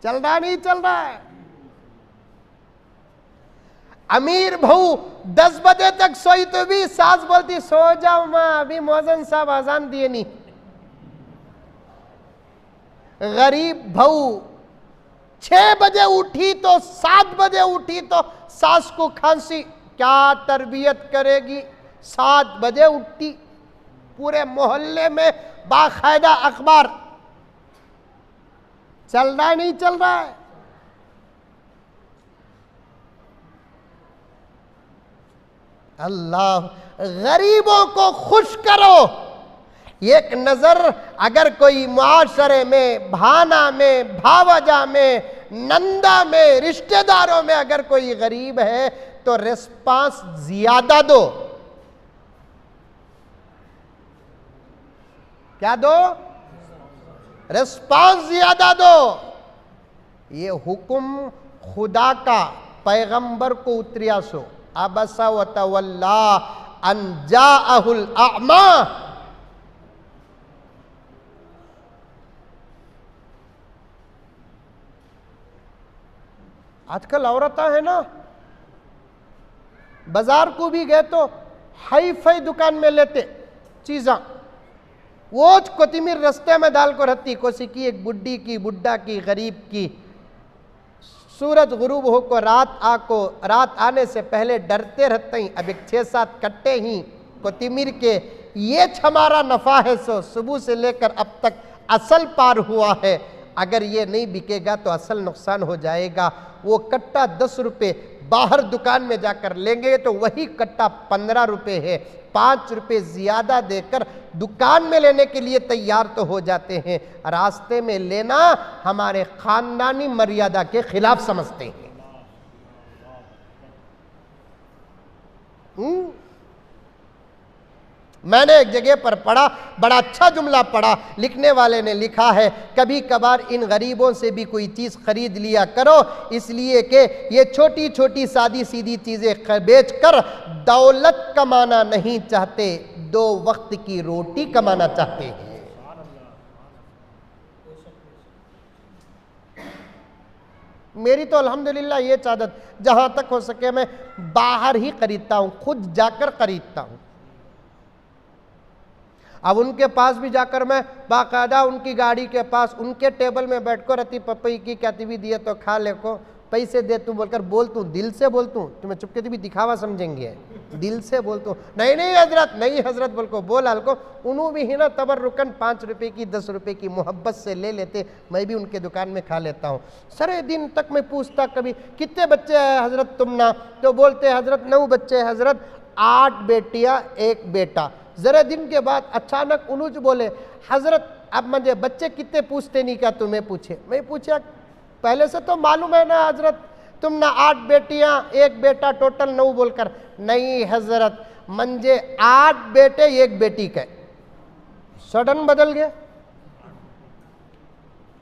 चल रहा नहीं चल रहा है। अमीर बहू 10 बजे तक सोई तो भी सास बोलती सो जाओ मां, अभी मौजन साहब अजान दिए नहीं। गरीब बहू 6 बजे उठी तो 7 बजे उठी तो सास को खांसी, क्या तरबियत करेगी। 7 बजे उठती, पूरे मोहल्ले में बाकायदा अखबार। चल रहा है नहीं चल रहा है। अल्लाह गरीबों को खुश करो। एक नजर अगर कोई मुआशरे में, भाना में, भावजा में, नंदा में, रिश्तेदारों में अगर कोई गरीब है तो रिस्पांस ज्यादा दो। क्या दो? रिस्पांस ज्यादा दो। ये हुक्म खुदा का पैगंबर को उतरिया सो अबसा व तवल्ला अन जाअहुल अअमा। आजकल औरतें है ना, बाजार को भी गए तो हाई फाई दुकान में लेते चीज़ा, वो कोतिमीर रस्ते में डाल को रहती। कोसी की एक बुड्ढी की, बुड्ढा की, गरीब की, सूरज गुरूब हो को रात आने से पहले डरते रहते ही। अब एक 6-7 कट्टे ही कोतिमीर के ये हमारा नफा है, सो सुबह से लेकर अब तक असल पार हुआ है। अगर ये नहीं बिकेगा तो असल नुकसान हो जाएगा। वो कट्टा 10 रुपये, बाहर दुकान में जाकर लेंगे तो वही कट्टा 15 रुपये है। 5 रुपये ज्यादा देकर दुकान में लेने के लिए तैयार तो हो जाते हैं, रास्ते में लेना हमारे खानदानी मर्यादा के खिलाफ समझते हैं। मैंने एक जगह पर पढ़ा, बड़ा अच्छा जुमला पढ़ा। लिखने वाले ने लिखा है, कभी कभार इन गरीबों से भी कोई चीज़ खरीद लिया करो, इसलिए कि ये छोटी छोटी सादी सीधी चीज़ें बेचकर दौलत कमाना नहीं चाहते, 2 वक्त की रोटी कमाना चाहते हैं। मेरी तो अल्हम्दुलिल्लाह ये आदत, जहां तक हो सके मैं बाहर ही खरीदता हूं, खुद जाकर खरीदता हूं। अब उनके पास भी जाकर मैं बाकायदा उनकी गाड़ी के पास, उनके टेबल में बैठ कर रहती, पपई की क्या भी दिए तो खा ले को, पैसे दे तू बोलकर बोलतू, दिल से बोलतू, तुम्हें चुपके भी दिखावा समझेंगे, दिल से बोलतू, नहीं नहीं हजरत, नहीं हजरत बोल को बोल हाल को, उन्हों भी ही ना तबर्रुकन 5 रुपए की 10 रुपए की मोहब्बत से ले लेते, मैं भी उनके दुकान में खा लेता हूँ। सारे दिन तक मैं पूछता कभी कितने बच्चे हैं हजरत तुम ना, तो बोलते हजरत 9 बच्चे हैं हजरत, 8 बेटियां 1 बेटा। जरा दिन के बाद अचानक उन्होंने बोले हजरत अब मुझे बच्चे कितने पूछते नहीं क्या तुम्हें पूछे। मैं पूछा पहले से तो मालूम है ना हजरत, तुम ना 8 बेटियां 1 बेटा टोटल 9 बोलकर, नहीं हजरत मंजे 8 बेटे 1 बेटी के। सडन बदल गए,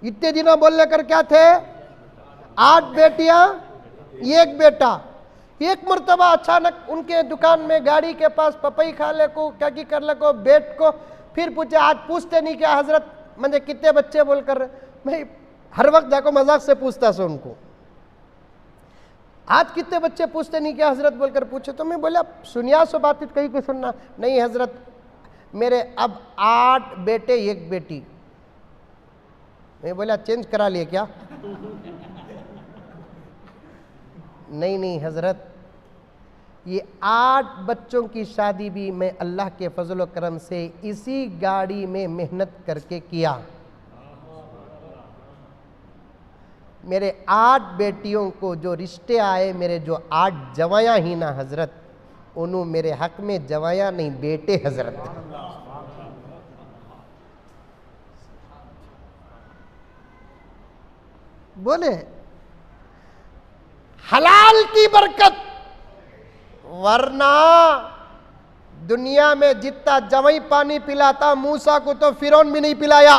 इतने दिनों बोलने कर क्या थे 8 बेटियां 1 बेटा। एक मर्तबा अचानक उनके दुकान में गाड़ी के पास पपई खा ले को क्या की कर ले को बेट को, फिर पूछे आज पूछते नहीं क्या हजरत मुझे कितने बच्चे बोलकर। मैं हर वक्त जाको मजाक से पूछता से उनको आज कितने बच्चे पूछते नहीं क्या हजरत बोलकर पूछे। तो मैं बोला सुनिया सो बात कहीं को सुनना, नहीं हजरत मेरे अब 8 बेटे 1 बेटी। मैं बोला चेंज करा लिए क्या। नहीं नहीं हजरत ये 8 बच्चों की शादी भी मैं अल्लाह के फजल व करम से इसी गाड़ी में मेहनत करके किया। मेरे 8 बेटियों को जो रिश्ते आए, मेरे जो 8 जवायां ही ना हजरत, उन्होंने मेरे हक में जवायां नहीं बेटे हजरत। बोले हलाल की बरकत, वरना दुनिया में जितना जवाई पानी पिलाता मूसा को तो फिरौन भी नहीं पिलाया।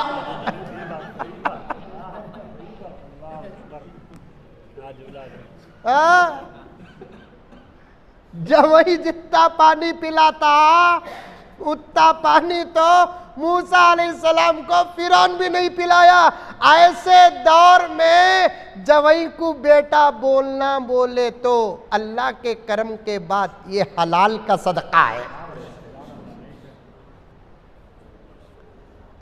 जवाई जितना पानी पिलाता उतना पानी तो मूसा अलैहिस्सलाम को फिरौन भी नहीं पिलाया। ऐसे दौर में जवाई को बेटा बोलना बोले तो अल्लाह के करम के बाद ये हलाल का सदका है।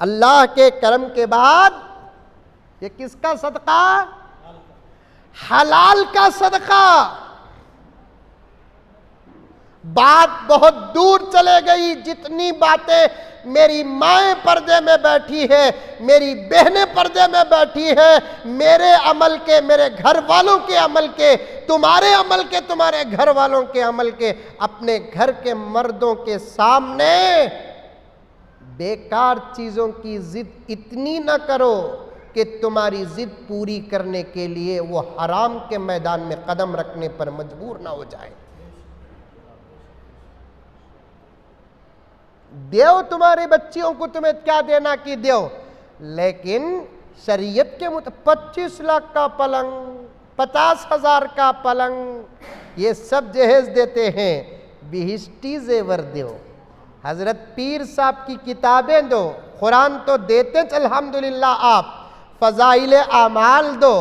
अल्लाह के करम के बाद ये किसका सदका, हलाल का सदका। बात बहुत दूर चले गई, जितनी बातें मेरी माएं पर्दे में बैठी है, मेरी बहनें पर्दे में बैठी है, मेरे अमल के, मेरे घर वालों के अमल के, तुम्हारे अमल के, तुम्हारे घर वालों के अमल के, अपने घर के मर्दों के सामने बेकार चीजों की जिद इतनी न करो कि तुम्हारी जिद पूरी करने के लिए वो हराम के मैदान में कदम रखने पर मजबूर ना हो जाए। देव तुम्हारी बच्चियों को तुम्हें क्या देना कि देव, लेकिन शरीयत के मुताबिक 25 लाख का पलंग, 50,000 का पलंग, ये सब जहेज देते हैं। बिहिष्टी जेवर दो, हजरत पीर साहब की किताबें दो, कुरान तो देते अल्हम्दुलिल्लाह आप, फजाइल आमाल दो,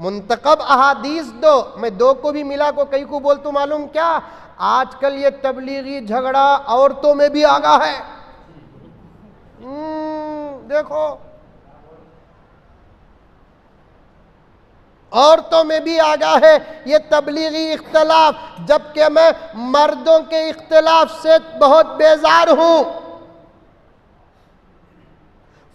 मुंतकब अहादीस दो। मैं 2 को भी मिला को कई को बोल तो मालूम क्या, आजकल ये तबलीगी झगड़ा औरतों में भी आगा है। देखो औरतों में भी आगा है ये तबलीगी इख्तलाफ, जबकि मैं मर्दों के इख्तलाफ से बहुत बेजार हूं।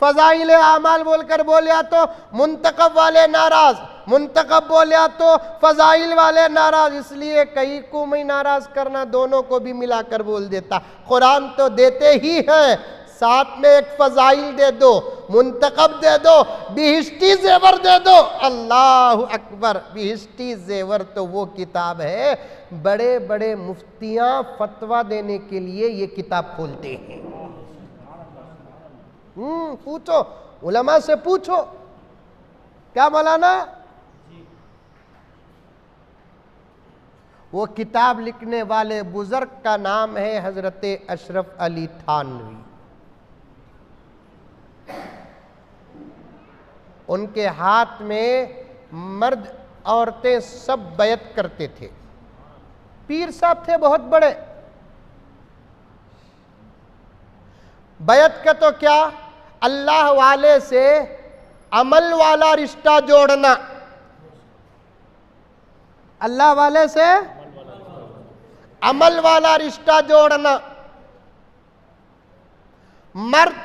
फजाइल आमाल बोलकर बोलिया तो मुंतकब वाले नाराज, मुंतकब बोलिया तो फजाइल वाले नाराज, इसलिए कई को मैं नाराज करना, दोनों को भी मिलाकर बोल देता। कुरान तो देते ही है, साथ में एक फजाइल दे दो, मुंतकब दे दो, बिहिष्टी जेवर दे दो। अल्लाह अकबर। बिहिष्टी जेवर तो वो किताब है, बड़े बड़े मुफ्तियां फतवा देने के लिए ये किताब खोलते हैं। पूछो उलमा से, पूछो क्या मौलाना। वो किताब लिखने वाले बुजुर्ग का नाम है हजरत अशरफ अली थानवी। उनके हाथ में मर्द औरतें सब बैत करते थे। पीर साहब थे बहुत बड़े। बैत का तो क्या, अल्लाह वाले से अमल वाला रिश्ता जोड़ना। अल्लाह वाले से अमल वाला रिश्ता जोड़ना। मर्द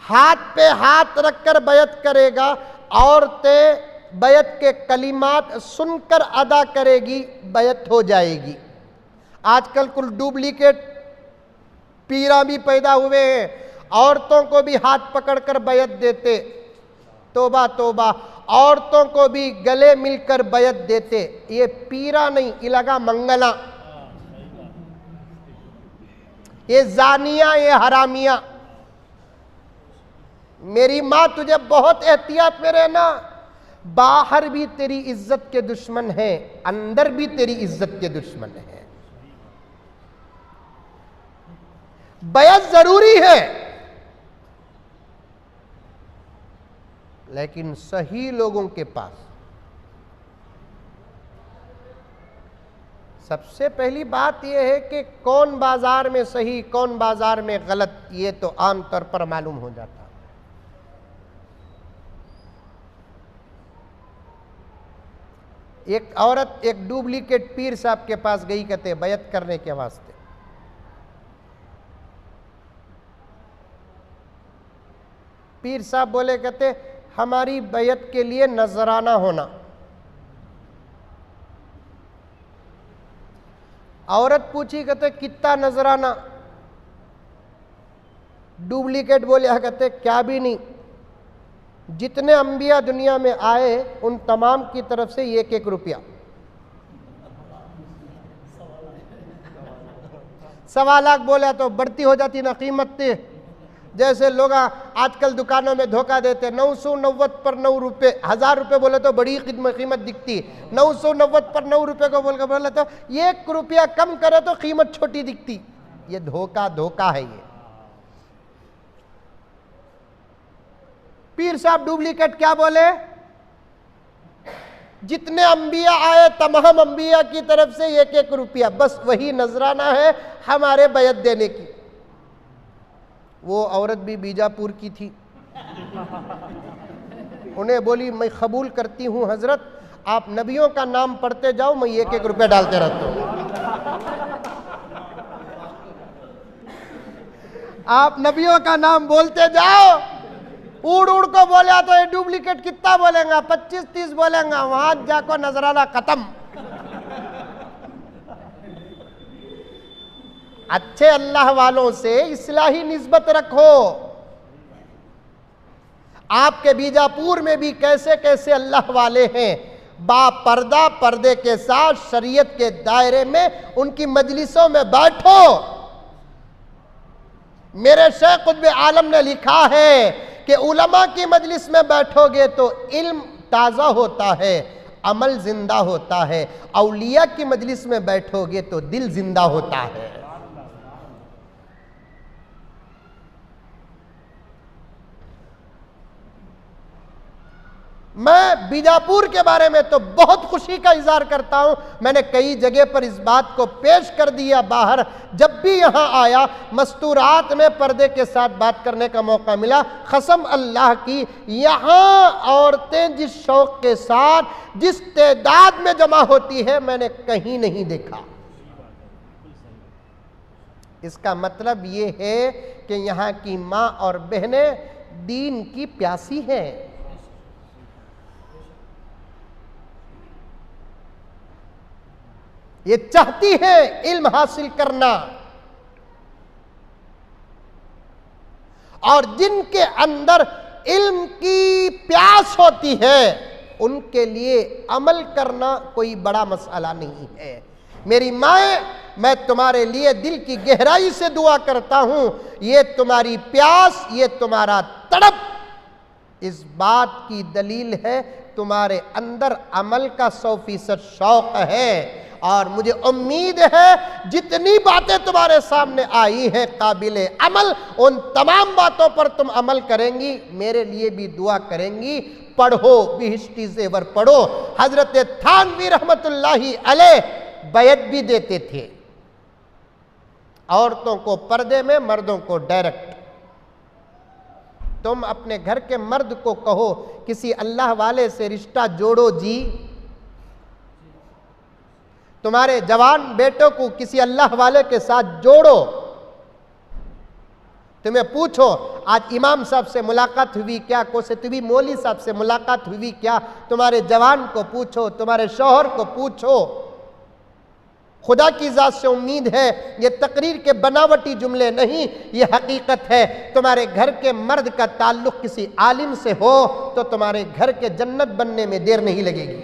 हाथ पे हाथ रखकर बैत करेगा, औरतें बैत के कलिमात सुनकर अदा करेगी, बैत हो जाएगी। आजकल कुल डुप्लीकेट पीरा भी पैदा हुए हैं, औरतों को भी हाथ पकड़कर बैत देते। तोबा तोबा, औरतों को भी गले मिलकर बैत देते। ये पीरा नहीं, ये लगा मंगला, ये जानिया, ये हरामिया। मेरी मां तुझे बहुत एहतियात में रहना, बाहर भी तेरी इज्जत के दुश्मन है, अंदर भी तेरी इज्जत के दुश्मन है। बैत जरूरी है, लेकिन सही लोगों के पास। सबसे पहली बात यह है कि कौन बाजार में सही, कौन बाजार में गलत, ये तो आमतौर पर मालूम हो जाता है। एक औरत एक डुप्लीकेट पीर साहब के पास गई, कहते बैत करने के वास्ते। पीर साहब बोले, कहते हमारी बैत के लिए नजराना होना। औरत पूछी, कहते कितना नजराना? डुप्लीकेट बोले, कहते क्या भी नहीं, जितने अंबिया दुनिया में आए उन तमाम की तरफ से 1-1 रुपया। 1.25 लाख बोला तो बढ़ती हो जाती ना कीमत। जैसे लोग आजकल दुकानों में धोखा देते, 990 पर 9 रुपये, 1000 रुपये बोले तो बड़ी कीमत दिखती, 990 पर 9 रुपये को बोले तो 1 रुपया कम करे तो कीमत छोटी दिखती। ये धोखा है। ये पीर साहब डुप्लीकेट क्या बोले? जितने अंबिया आए तमाम अंबिया की तरफ से 1-1 रुपया, बस वही नजराना है हमारे बैत देने की। वो औरत भी बीजापुर की थी, उन्हें बोली मैं कबूल करती हूं हजरत, आप नबियों का नाम पढ़ते जाओ, मैं 1-1 रुपया डालते रहता हूं। आप नबियों का नाम बोलते जाओ, उड़ उड़ को बोला तो ये डुप्लीकेट कितना बोलेगा? 25-30 बोलेगा, वहां जाकर नजराना खत्म। अच्छे अल्लाह वालों से इस्लाही निस्बत रखो। आपके बीजापुर में भी कैसे कैसे अल्लाह वाले हैं, बापर्दा पर्दे के साथ शरीयत के दायरे में उनकी मजलिसों में बैठो। मेरे शेख कुतुब आलम ने लिखा है कि उलमा की मजलिस में बैठोगे तो इल्म ताज़ा होता है, अमल जिंदा होता है। औलिया की मजलिस में बैठोगे तो दिल जिंदा होता है। मैं बीजापुर के बारे में तो बहुत खुशी का इजहार करता हूं। मैंने कई जगह पर इस बात को पेश कर दिया बाहर। जब भी यहां आया मस्तूरात में पर्दे के साथ बात करने का मौका मिला, कसम अल्लाह की, यहां औरतें जिस शौक के साथ, जिस तादाद में जमा होती है, मैंने कहीं नहीं देखा। इसका मतलब ये है कि यहां की मां और बहनें दीन की प्यासी हैं। ये चाहती है इल्म हासिल करना, और जिनके अंदर इल्म की प्यास होती है उनके लिए अमल करना कोई बड़ा मसला नहीं है। मेरी माए, मैं तुम्हारे लिए दिल की गहराई से दुआ करता हूं, ये तुम्हारी प्यास, ये तुम्हारा तड़प इस बात की दलील है तुम्हारे अंदर अमल का 100% शौक है। और मुझे उम्मीद है जितनी बातें तुम्हारे सामने आई हैं काबिले अमल, उन तमाम बातों पर तुम अमल करेंगी, मेरे लिए भी दुआ करेंगी। पढ़ो, बिहिश्ती ज़ेवर पढ़ो। हजरत थानवी रहमतुल्लाही अलैह बैत भी देते थे, औरतों को पर्दे में, मर्दों को डायरेक्ट। तुम अपने घर के मर्द को कहो किसी अल्लाह वाले से रिश्ता जोड़ो जी, तुम्हारे जवान बेटों को किसी अल्लाह वाले के साथ जोड़ो। तुम्हें पूछो आज इमाम साहब से मुलाकात हुई क्या, कोसेतुबी मौली साहब से मुलाकात हुई क्या, तुम्हारे जवान को पूछो, तुम्हारे शौहर को पूछो। खुदा की ज़ात से उम्मीद है, ये तकरीर के बनावटी जुमले नहीं, ये हकीकत है। तुम्हारे घर के मर्द का ताल्लुक़ किसी आलिम से हो तो तुम्हारे घर के जन्नत बनने में देर नहीं लगेगी।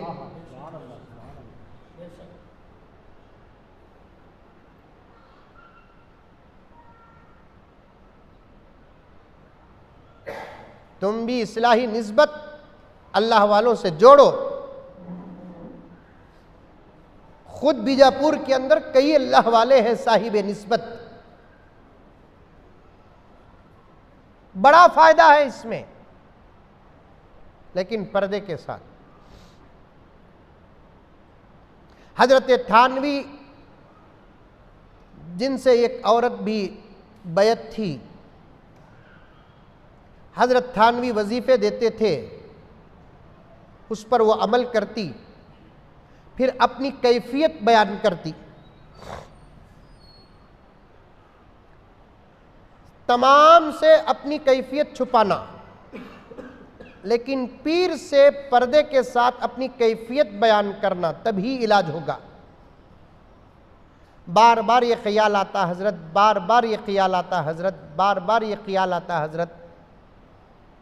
तुम भी इस्लाही निस्बत अल्लाह वालों से जोड़ो। खुद बीजापुर के अंदर कई अल्लाह वाले हैं साहिब निस्बत, बड़ा फायदा है इसमें, लेकिन पर्दे के साथ। हजरत थानवी जिनसे एक औरत भी बैत थी, हजरत थानवी वजीफे देते थे, उस पर वो अमल करती, फिर अपनी कैफियत बयान करती। तमाम से अपनी कैफियत छुपाना, लेकिन पीर से पर्दे के साथ अपनी कैफियत बयान करना, तभी इलाज होगा। बार बार ये ख्याल आता हजरत, बार बार ये ख्याल आता हजरत, बार बार ये ख्याल आता हजरत,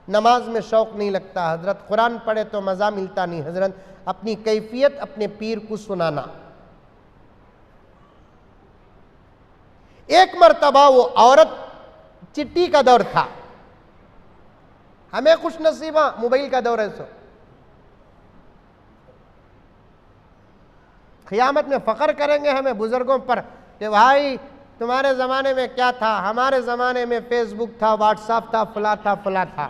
नमाज में शौक़ नहीं लगता हजरत, कुरान पढ़े तो मज़ा मिलता नहीं हजरत। अपनी कैफियत अपने पीर को सुनाना। एक मर्तबा वो औरत, चिट्ठी का दौर था, हमें खुश नसीबा मोबाइल का दौर है, सो क़यामत में फ़ख्र करेंगे हमें बुज़ुर्गों पर कि भाई तुम्हारे ज़माने में क्या था, हमारे ज़माने में फेसबुक था, व्हाट्सएप था, फला था, फला था।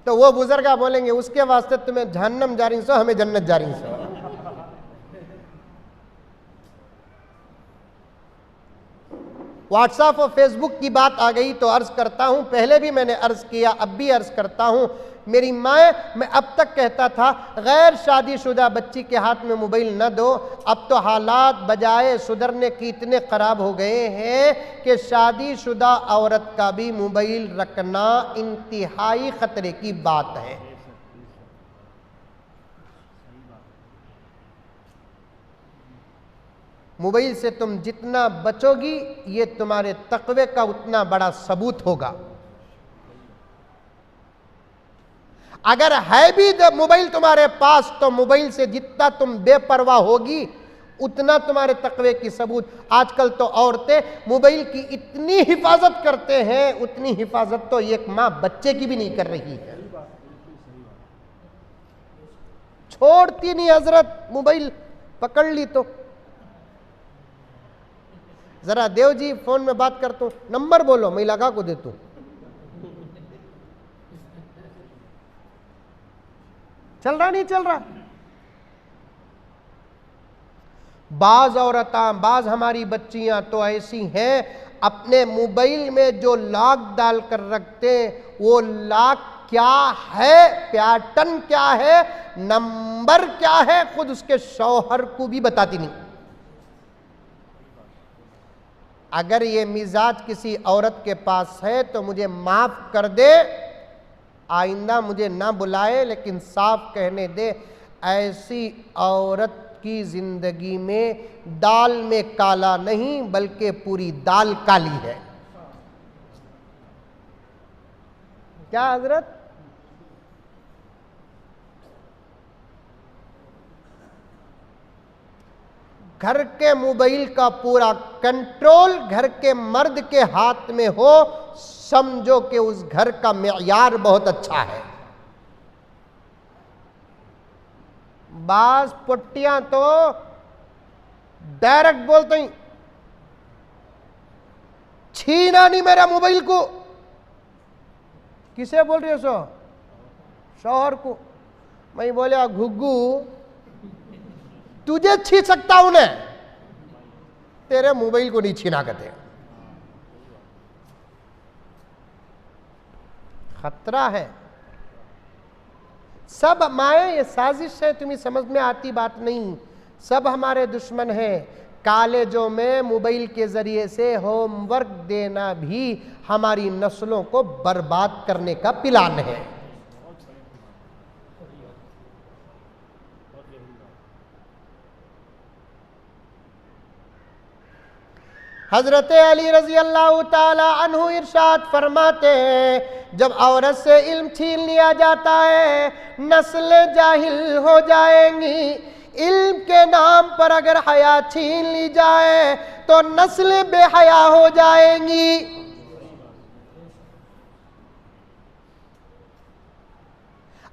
तो वो बुजुर्ग बोलेंगे उसके वास्ते तुम्हें जहन्नम जारी सो, हमें जन्नत जारी सो। व्हाट्सएप और फेसबुक की बात आ गई तो अर्ज करता हूं, पहले भी मैंने अर्ज किया, अब भी अर्ज करता हूं। मेरी माँ, मैं अब तक कहता था गैर शादीशुदा बच्ची के हाथ में मोबाइल न दो। अब तो हालात बजाय सुधरने की इतने ख़राब हो गए हैं कि शादीशुदा औरत का भी मोबाइल रखना इंतहाई ख़तरे की बात है। मोबाइल से तुम जितना बचोगी, ये तुम्हारे तक़वे का उतना बड़ा सबूत होगा। अगर है भी मोबाइल तुम्हारे पास, तो मोबाइल से जितना तुम बेपरवाह होगी उतना तुम्हारे तक़वे की सबूत। आजकल तो औरतें मोबाइल की इतनी हिफाजत करते हैं, उतनी हिफाजत तो एक माँ बच्चे की भी नहीं कर रही है। छोड़ती नहीं हजरत, मोबाइल पकड़ ली तो जरा देव जी फोन में बात करता हूं, नंबर बोलो, मैं लगा को देता हूं। चल रहा नहीं चल रहा। बाज औरतां, बाज हमारी बच्चियां तो ऐसी हैं, अपने मोबाइल में जो लॉक डाल कर रखते वो लॉक क्या है, पैटर्न क्या है, नंबर क्या है, खुद उसके शौहर को भी बताती नहीं। अगर ये मिजाज किसी औरत के पास है तो मुझे माफ कर दे, आइंदा मुझे ना बुलाए, लेकिन साफ कहने दे, ऐसी औरत की जिंदगी में दाल में काला नहीं बल्कि पूरी दाल काली है। क्या हजरत? घर के मोबाइल का पूरा कंट्रोल घर के मर्द के हाथ में हो, समझो कि उस घर का मेयार बहुत अच्छा है। बाज पुट्टियां तो डायरेक्ट बोलते ही, छीना नहीं मेरा मोबाइल को। किसे बोल रही हो? सो शौहर को। मैं बोले घुग्गू तुझे छीन सकता हूं ने, तेरे मोबाइल को नहीं छीना करते। खतरा है। सब माए ये साजिश है, तुम्हें समझ में आती बात नहीं। सब हमारे दुश्मन हैं। कॉलेजों में मोबाइल के जरिए से होमवर्क देना भी हमारी नस्लों को बर्बाद करने का प्लान है। हजरत अली रजी अल्लाह ताला अन्हु इरशाद फरमाते हैं, जब औरत से इल्म छीन लिया जाता है नस्लें जाहिल हो जाएंगी। इल्म के नाम पर अगर हया छीन ली जाए तो नस्लें बेहया हो जाएंगी।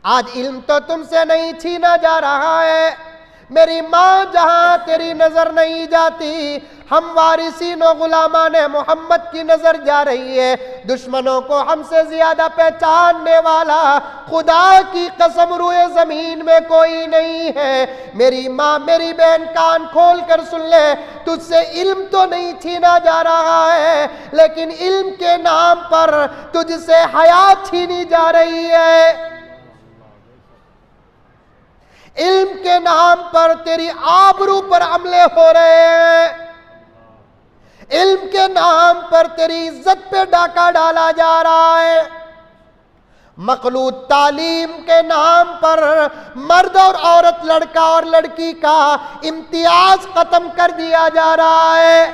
आज इल्म तो तुमसे नहीं छीना जा रहा है, मेरी माँ जहां तेरी नजर नहीं जाती, हम वारिसीन व गुलामान मोहम्मद की नजर जा रही है। दुश्मनों को हमसे ज्यादा पहचानने वाला खुदा की कसम रुए जमीन में कोई नहीं है। मेरी माँ, मेरी बहन, कान खोल कर सुन ले, तुझसे इल्म तो नहीं छीना जा रहा है, लेकिन इल्म के नाम पर तुझसे हया छीनी जा रही है। इल्म के नाम पर तेरी आबरू पर हमले हो रहे हैं। इल्म के नाम पर तेरी इज्जत पे डाका डाला जा रहा है। मखलूत तालीम के नाम पर मर्द और औरत, लड़का और लड़की का इम्तियाज खत्म कर दिया जा रहा है।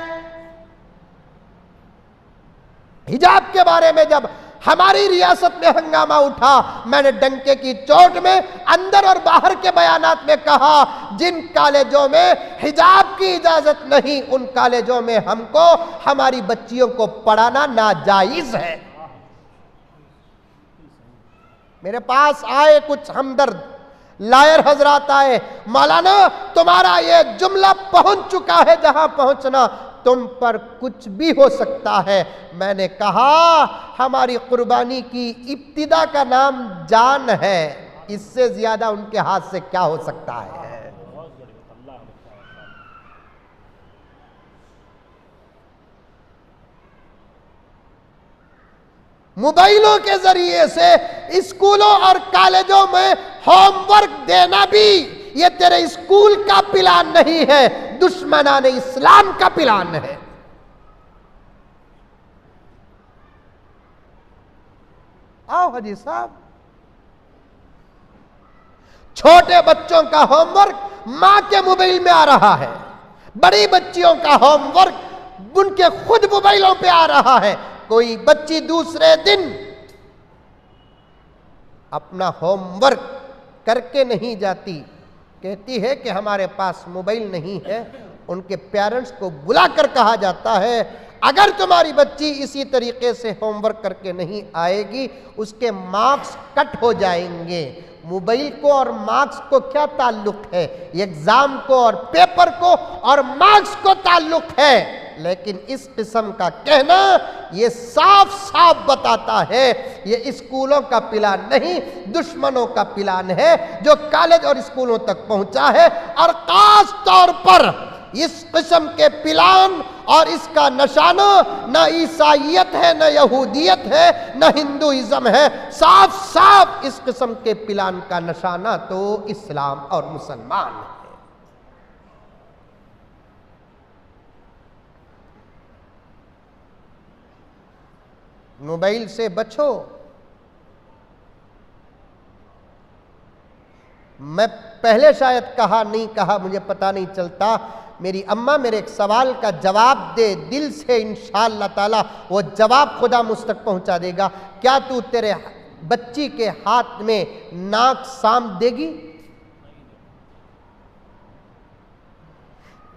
हिजाब के बारे में जब हमारी रियासत में हंगामा उठा, मैंने डंके की चोट में अंदर और बाहर के बयानात में कहा, जिन कॉलेजों में हिजाब की इजाजत नहीं उन कॉलेजों में हमको हमारी बच्चियों को पढ़ाना नाजायज है। मेरे पास आए कुछ हमदर्द लायर हजरात आए, मौलाना तुम्हारा ये जुमला पहुंच चुका है जहां पहुंचना, तुम पर कुछ भी हो सकता है। मैंने कहा हमारी कुर्बानी की इब्तिदा का नाम जान है, इससे ज्यादा उनके हाथ से क्या हो सकता है। मोबाइलों के जरिए से स्कूलों और कॉलेजों में होमवर्क देना भी ये तेरे स्कूल का प्लान नहीं है, दुश्मनाने इस्लाम का प्लान है। आओ हाजी साहब, छोटे बच्चों का होमवर्क मां के मोबाइल में आ रहा है, बड़ी बच्चियों का होमवर्क उनके खुद मोबाइलों पे आ रहा है। कोई बच्ची दूसरे दिन अपना होमवर्क करके नहीं जाती, कहती है कि हमारे पास मोबाइल नहीं है। उनके पेरेंट्स को बुलाकर कहा जाता है, अगर तुम्हारी बच्ची इसी तरीके से होमवर्क करके नहीं आएगी उसके मार्क्स कट हो जाएंगे। मोबाइल को और मार्क्स को क्या ताल्लुक है? एग्जाम को और पेपर को और मार्क्स को ताल्लुक है। लेकिन इस किस्म का कहना ये साफ साफ बताता है ये स्कूलों का प्लान नहीं, दुश्मनों का प्लान है जो कॉलेज और स्कूलों तक पहुंचा है। और खास तौर पर इस किस्म के प्लान और इसका निशाना न ईसाइयत है, न यहूदियत है, न हिंदुइज्म है। साफ साफ इस किस्म के प्लान का निशाना तो इस्लाम और मुसलमान है। मोबाइल से बचो। मैं पहले शायद कहा नहीं कहा, मुझे पता नहीं चलता। मेरी अम्मा मेरे एक सवाल का जवाब दे दिल से, इंशाअल्लाह ताला वो जवाब खुदा मुझ तक पहुंचा देगा। क्या तू तेरे बच्ची के हाथ में नाक साम देगी?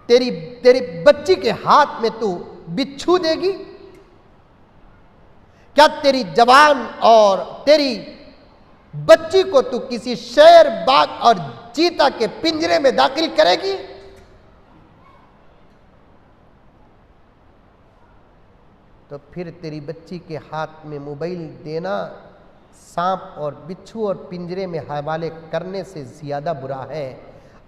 तेरी बच्ची के हाथ में तू बिच्छू देगी? क्या तेरी जवान और तेरी बच्ची को तू किसी शेर, बाघ और चीता के पिंजरे में दाखिल करेगी? तो फिर तेरी बच्ची के हाथ में मोबाइल देना सांप और बिच्छू और पिंजरे में हवाले करने से ज्यादा बुरा है।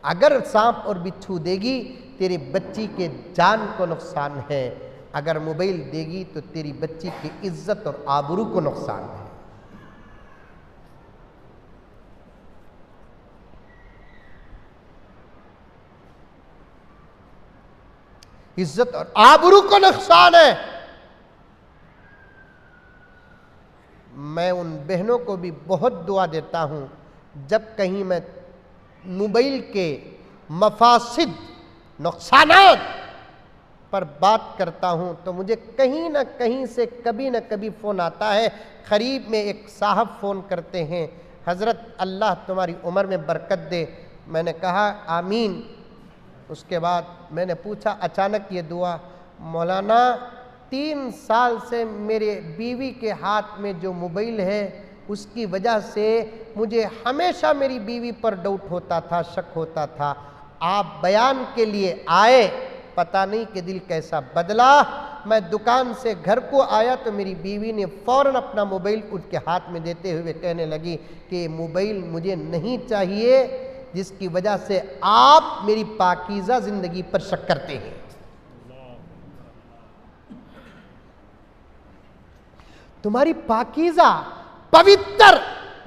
अगर सांप और बिच्छू देगी तेरी बच्ची के जान को नुकसान है, अगर मोबाइल देगी तो तेरी बच्ची की इज्जत और आबरू को नुकसान है। इज्जत और आबरू को नुकसान है। मैं उन बहनों को भी बहुत दुआ देता हूं, जब कहीं मैं मोबाइल के मफासिद नुकसानात पर बात करता हूं तो मुझे कहीं ना कहीं से कभी ना कभी फ़ोन आता है। करीब में एक साहब फ़ोन करते हैं, हज़रत अल्लाह तुम्हारी उम्र में बरकत दे। मैंने कहा आमीन। उसके बाद मैंने पूछा अचानक ये दुआ, मौलाना 3 साल से मेरे बीवी के हाथ में जो मोबाइल है उसकी वजह से मुझे हमेशा मेरी बीवी पर डाउट होता था, शक होता था। आप बयान के लिए आए, पता नहीं कि दिल कैसा बदला। मैं दुकान से घर को आया तो मेरी बीवी ने फ़ौरन अपना मोबाइल उसके हाथ में देते हुए कहने लगी कि मोबाइल मुझे नहीं चाहिए, जिसकी वजह से आप मेरी पाकीज़ा ज़िंदगी पर शक करते हैं। तुम्हारी पाकीज़ा पवित्र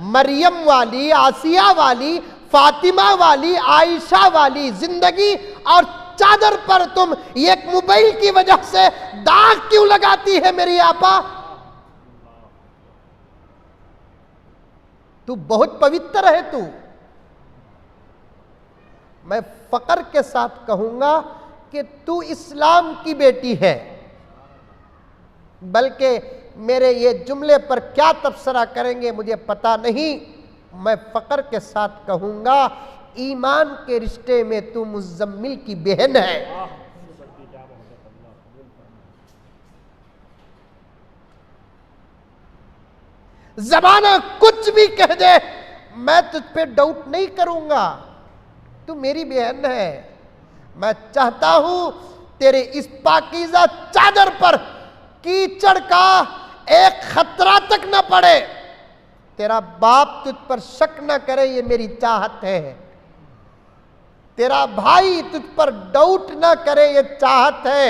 मरियम वाली, आसिया वाली, फातिमा वाली, आयशा वाली जिंदगी और चादर पर तुम एक मोबाइल की वजह से दाग क्यों लगाती है मेरी आपा? तू बहुत पवित्र है। तू, मैं फक्र के साथ कहूंगा कि तू इस्लाम की बेटी है। बल्कि मेरे ये जुमले पर क्या तबसरा करेंगे मुझे पता नहीं, मैं फक्र के साथ कहूंगा ईमान के रिश्ते में तू मुज़म्मिल की बहन है। ज़माना कुछ भी कह दे, मैं तुझ पे डाउट नहीं करूंगा, तू मेरी बहन है। मैं चाहता हूं तेरे इस पाकीज़ा चादर पर कीचड़ का एक खतरा तक न पड़े, तेरा बाप तुझ पर शक न करे, ये मेरी चाहत है। तेरा भाई तुझ पर डाउट न करे, ये चाहत है।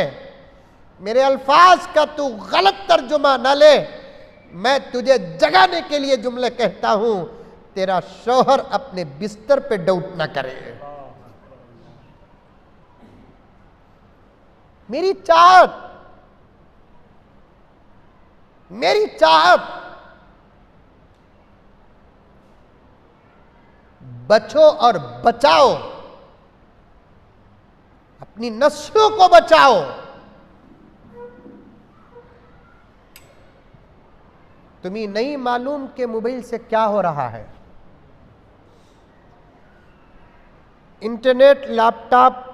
मेरे अल्फाज का तू गलत तर्जुमा न ले, मैं तुझे जगाने के लिए जुमले कहता हूं। तेरा शौहर अपने बिस्तर पे डाउट न करे। मेरी चाहत, मेरी चाहत, बचो और बचाओ, अपनी नस्लों को बचाओ। तुम्हें नहीं मालूम कि मोबाइल से क्या हो रहा है। इंटरनेट, लैपटॉप,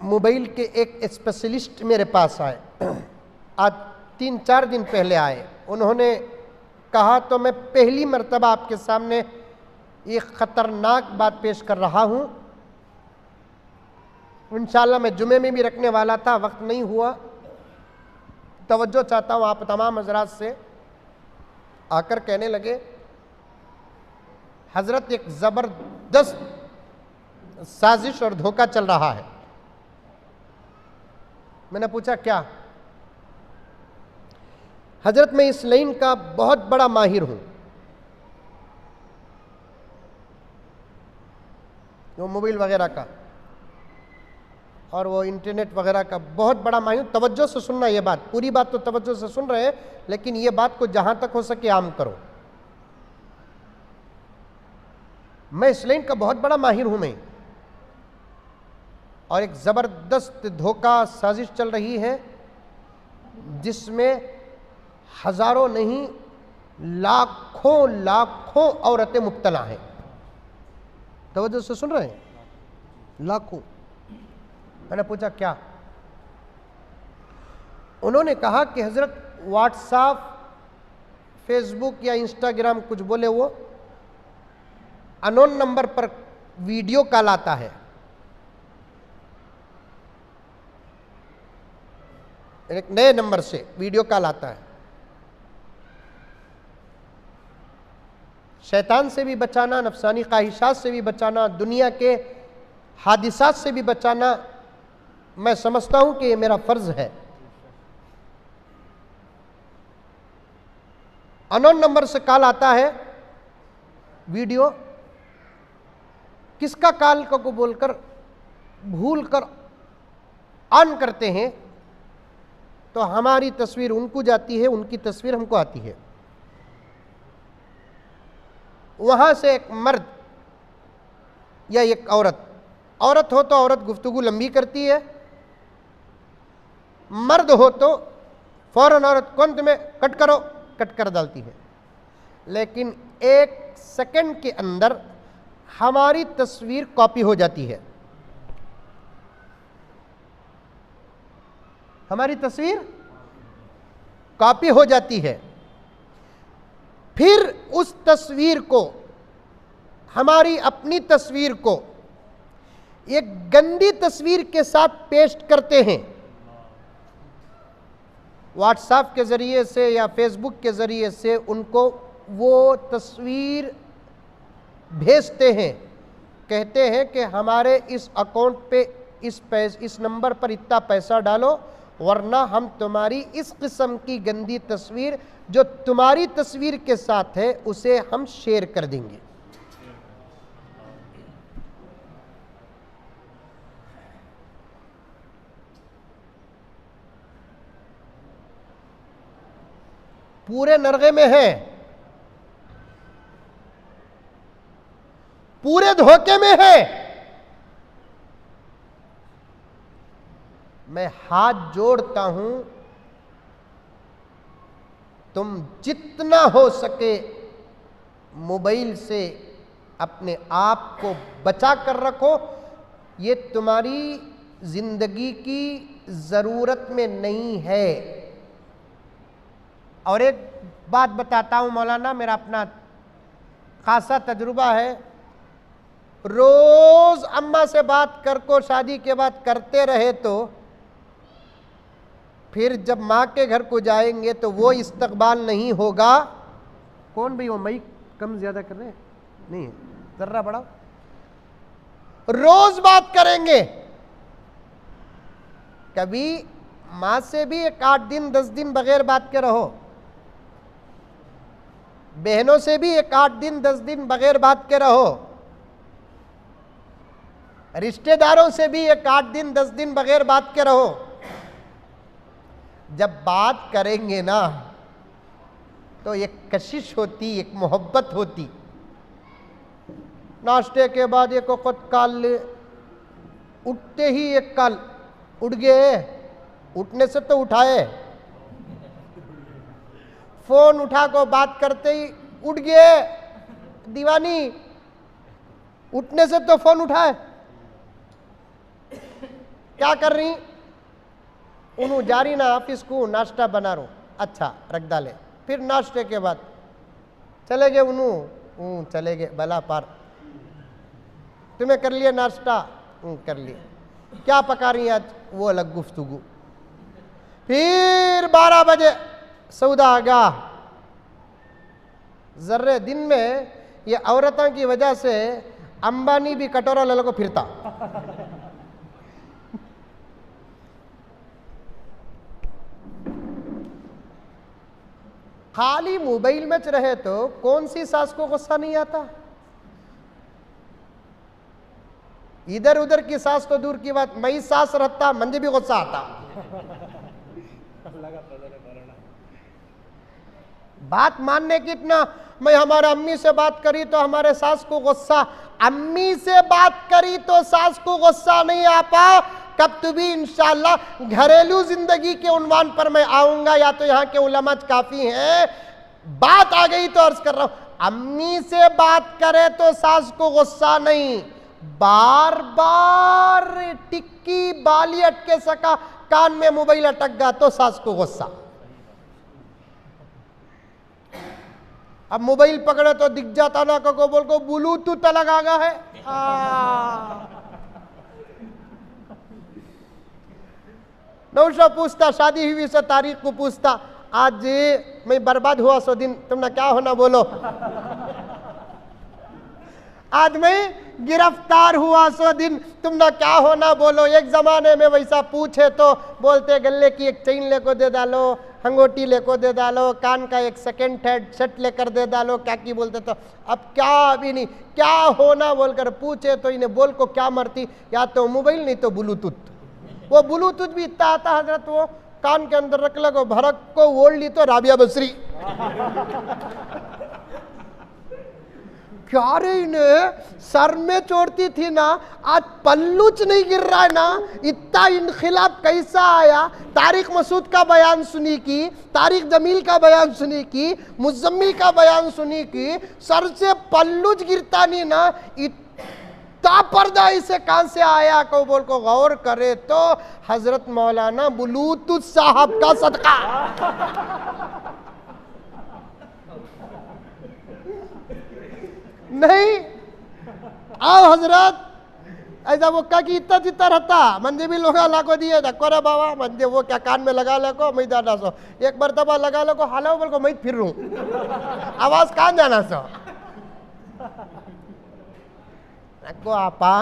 मोबाइल के एक स्पेशलिस्ट मेरे पास आए, आज 3-4 दिन पहले आए। उन्होंने कहा तो मैं पहली मर्तबा आपके सामने ये ख़तरनाक बात पेश कर रहा हूँ। इंशाअल्लाह मैं जुमे में भी रखने वाला था, वक्त नहीं हुआ। तवज्जो चाहता हूँ आप तमाम हजरात से। आकर कहने लगे हजरत एक ज़बरदस्त साजिश और धोखा चल रहा है। मैंने पूछा क्या? हजरत मैं इस लाइन का बहुत बड़ा माहिर हूं, वो मोबाइल वगैरह का और वो इंटरनेट वगैरह का बहुत बड़ा माहिर। तवज्जो से सुनना, ये बात पूरी बात तो तवज्जो से सुन रहे हैं, लेकिन ये बात को जहां तक हो सके आम करो। मैं इस लाइन का बहुत बड़ा माहिर हूं मैं, और एक ज़बरदस्त धोखा साजिश चल रही है जिसमें हजारों नहीं लाखों लाखों औरतें मुब्तला हैं। तवज्जो से सुन रहे हैं? लाखों। मैंने पूछा क्या? उन्होंने कहा कि हजरत व्हाट्सएप, फेसबुक या इंस्टाग्राम कुछ बोले, वो अननोन नंबर पर वीडियो कॉल आता है। एक नए नंबर से वीडियो कॉल आता है। शैतान से भी बचाना, नफसानी ख्वाहिशात से भी बचाना, दुनिया के हादिसात से भी बचाना, मैं समझता हूं कि ये मेरा फर्ज है। अननोन नंबर से कॉल आता है, वीडियो, किसका कॉल को बोलकर भूल कर ऑन करते हैं तो हमारी तस्वीर उनको जाती है, उनकी तस्वीर हमको आती है। वहां से एक मर्द या एक औरत हो तो औरत गुफ्तगू लंबी करती है, मर्द हो तो फौरन औरत कौन तुम्हें कट करो, कट कर डालती है। लेकिन 1 सेकंड के अंदर हमारी तस्वीर कॉपी हो जाती है, हमारी तस्वीर कॉपी हो जाती है। फिर उस तस्वीर को, हमारी अपनी तस्वीर को एक गंदी तस्वीर के साथ पेस्ट करते हैं, व्हाट्सएप के ज़रिए से या फेसबुक के ज़रिए से उनको वो तस्वीर भेजते हैं, कहते हैं कि हमारे इस अकाउंट पे इस नंबर पर इतना पैसा डालो, वरना हम तुम्हारी इस किस्म की गंदी तस्वीर जो तुम्हारी तस्वीर के साथ है उसे हम शेयर कर देंगे। पूरे नरगे में है, पूरे धोखे में है। मैं हाथ जोड़ता हूं, तुम जितना हो सके मोबाइल से अपने आप को बचा कर रखो। ये तुम्हारी जिंदगी की जरूरत में नहीं है। और एक बात बताता हूं मौलाना, मेरा अपना खासा तजुर्बा है। रोज अम्मा से बात कर को शादी के बाद करते रहे तो फिर जब माँ के घर को जाएंगे तो वो इस्तकबाल नहीं होगा। कौन भाई वो मई कम ज्यादा कर रहे हैं? नहीं है, जर्रा बढ़ाओ। रोज बात करेंगे, कभी माँ से भी 1 8 दिन 10 दिन बगैर बात के रहो, बहनों से भी 1 8 दिन 10 दिन बगैर बात के रहो, रिश्तेदारों से भी 1 8 दिन 10 दिन बगैर बात के रहो। जब बात करेंगे ना तो एक कशिश होती, एक मोहब्बत होती। नाश्ते के बाद एक वक्त काल ले, उठते ही एक काल उठ गए, उठने से तो उठाए, फोन उठा को बात करते ही उठ गए दीवानी, उठने से तो फोन उठाए, क्या कर रही? उन्हों जा रही ना ऑफिस को, नाश्ता बना रो, अच्छा रख डाले। फिर नाश्ते के बाद चले गए, उन्हों चले गए भला पार, तुम्हें कर लिया नाश्ता? कर लिया। क्या पका रही आज? वो अलग गुफ्तगू। फिर 12 बजे सौदा आ गया। जर्रे दिन में ये औरतों की वजह से अंबानी भी कटोरा ले को फिरता। खाली मोबाइल में रहे तो कौन सी सास को गुस्सा नहीं आता? इधर उधर की सास तो दूर की बात, मई सास रहता मंजे भी गुस्सा आता। बात मानने की इतना, मैं हमारे अम्मी से बात करी तो हमारे सास को गुस्सा, अम्मी से बात करी तो सास को गुस्सा नहीं आता। कब तो भी इंशाअल्लाह घरेलू जिंदगी के उन्वान पर मैं आऊंगा, या तो यहाँ के उलमा काफी हैं। बात आ गई तो अर्ज कर रहा हूं, अम्मी से बात करे तो सास को गुस्सा नहीं, बार बार टिक्की बाली अटके सका, कान में मोबाइल अटक गया तो सास को गुस्सा। अब मोबाइल पकड़े तो दिख जाता ना को बोल को ब्लूटूथ लगा गया है। नौशा पूछता, शादी हुई से तारीख को पूछता, आज मैं बर्बाद हुआ सो दिन, तुमने क्या होना बोलो। आज मैं गिरफ्तार हुआ सो दिन, तुमने क्या होना बोलो। एक जमाने में वैसा पूछे तो बोलते गले की एक चेन लेको दे डालो, अंगूठी लेको दे डालो, कान का एक सेकंड हैंड सेट लेकर दे डालो, क्या की बोलते। तो अब क्या भी नहीं, क्या होना बोलकर पूछे तो इन्हें बोल को क्या मरती, या तो मोबाइल नहीं तो ब्लूटूथ। वो ब्लूटूथ भी इतना आता हजरत, वो कान के अंदर रख लगो, भरक को ओढ़ ली तो राबिया बसरी। क्या रे, इन्हें सर में चोड़ती थी ना, आज पल्लूच नहीं गिर रहा है ना, इतना इनखिलाब कैसा आया। तारिक मसूद का बयान सुनी की, तारिक जमील का बयान सुनी की, मुजम्मिल का बयान सुनी की, सर से पल्लूच गिरता नहीं ना, इतना पर्दा इसे कहां से आया को बोल को गौर करे तो हजरत मौलाना बुलूतुत साहब का सदका। नहीं आओ हजरत, ऐसा वो का कि इतना जितना रहता मंजे भी लोग लाको दिए धक्को रे बाबा, मंजे वो क्या कान में लगा लेको मैं जाना सो, एक मरतबा लगा लो को हालो बोल को मैं फिर रू, आवाज कहाँ जाना सो। को आपा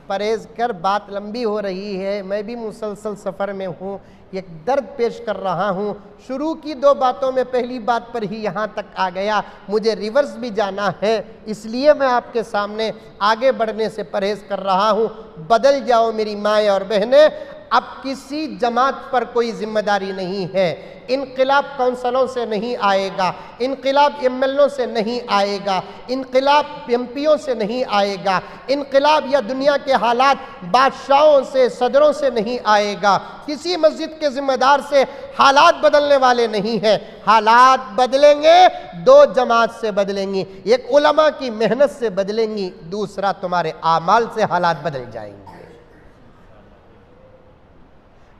परहेज कर, बात लंबी हो रही है, मैं भी मुसलसल सफर में हूँ, एक दर्द पेश कर रहा हूँ। शुरू की 2 बातों में पहली बात पर ही यहाँ तक आ गया, मुझे रिवर्स भी जाना है, इसलिए मैं आपके सामने आगे बढ़ने से परहेज कर रहा हूँ। बदल जाओ मेरी माएँ और बहनें, अब किसी जमात पर कोई जिम्मेदारी नहीं है। इनकलाब कौंसलों से नहीं आएगा, इनकलाब एमएलओ से नहीं आएगा, इनकलाब एमपीओ से नहीं आएगा, इनकलाब या दुनिया के हालात बादशाहों से, सदरों से नहीं आएगा, किसी मस्जिद के जिम्मेदार से हालात बदलने वाले नहीं हैं। हालात बदलेंगे 2 जमात से बदलेंगी, एक उलमा की मेहनत से बदलेंगी, दूसरा तुम्हारे आमाल से हालात बदल जाएंगे।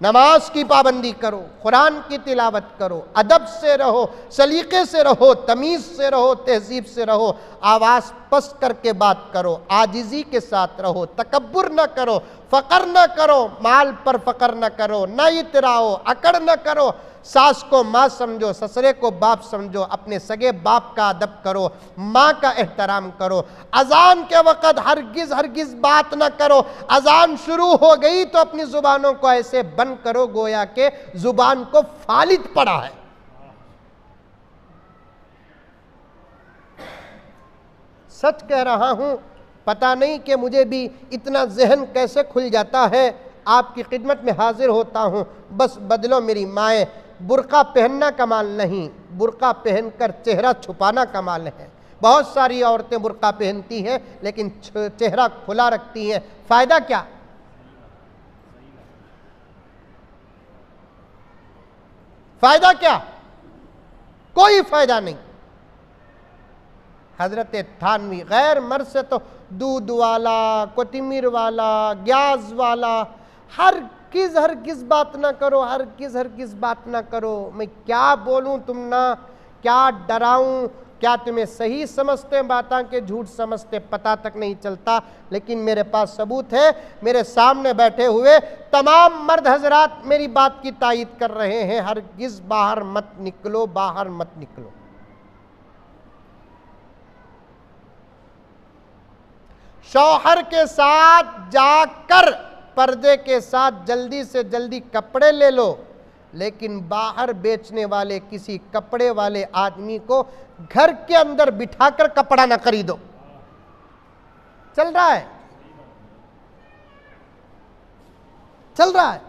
नमाज की पाबंदी करो, कुरान की तिलावत करो, अदब से रहो, सलीके से रहो, तमीज़ से रहो, तहजीब से रहो, आवाज़ पस्त करके बात करो, आजिज़ी के साथ रहो, तकब्बुर न करो, फ़क्र न करो, माल पर फ़क्र न करो, न इतराओ, अकड़ न करो, सास को माँ समझो, ससुरे को बाप समझो, अपने सगे बाप का अदब करो, माँ का एहतराम करो। अजान के वक़्त हरगिज़ हरगिज़ बात न करो, अजान शुरू हो गई तो अपनी ज़ुबानों को ऐसे बंद करो गोया के ज़ुबान को फालिद पड़ा है। सच कह रहा हूँ, पता नहीं कि मुझे भी इतना जहन कैसे खुल जाता है, आपकी खिदमत में हाजिर होता हूँ। बस बदलो मेरी माएँ, बुर्का पहनना कमाल नहीं, बुर्का पहनकर चेहरा छुपाना कमाल है। बहुत सारी औरतें बुर्का पहनती हैं लेकिन चेहरा खुला रखती हैं, फ़ायदा क्या? फ़ायदा क्या? कोई फ़ायदा नहीं। हज़रत थानवी गैर मर्द से तो दूध वाला, कोतिमीर वाला, ग्यास वाला, हरगिज़ बात ना करो, हरगिज़ बात ना करो। मैं क्या बोलूँ तुम ना, क्या डराऊँ, क्या तुम्हें सही समझते बातें के झूठ समझते पता तक नहीं चलता। लेकिन मेरे पास सबूत है, मेरे सामने बैठे हुए तमाम मर्द हजरात मेरी बात की तायीद कर रहे हैं। हरगिज़ बाहर मत निकलो, बाहर मत निकलो। शौहर के साथ जाकर पर्दे के साथ जल्दी से जल्दी कपड़े ले लो, लेकिन बाहर बेचने वाले किसी कपड़े वाले आदमी को घर के अंदर बिठाकर कपड़ा ना खरीदो। चल रहा है, चल रहा है।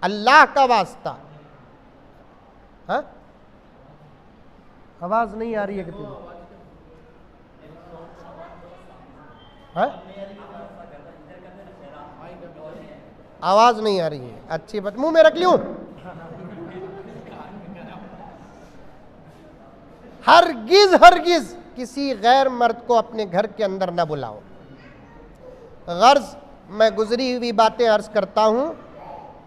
अल्लाह का वास्ता, हाँ? आवाज नहीं आ रही है कितनी? हाँ? आवाज नहीं आ रही है, अच्छी बात। मुंह में रख लूं? हरगिज किसी गैर मर्द को अपने घर के अंदर न बुलाओ। गर्ज मैं गुजरी हुई बातें अर्ज करता हूं।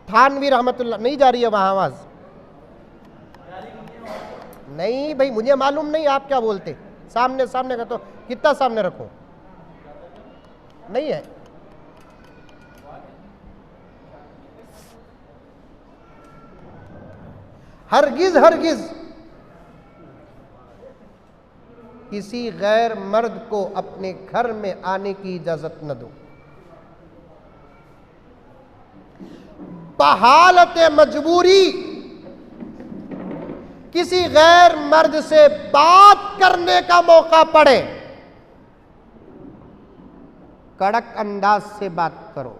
थानवी रहमतुल्लाह, नहीं जा रही है वहां आवाज? नहीं भाई, मुझे मालूम नहीं आप क्या बोलते। सामने सामने का तो कितना सामने रखूं? नहीं है। हरगिज किसी गैर मर्द को अपने घर में आने की इजाजत न दो। बहालत मजबूरी किसी गैर मर्द से बात करने का मौका पड़े, कड़क अंदाज से बात करो।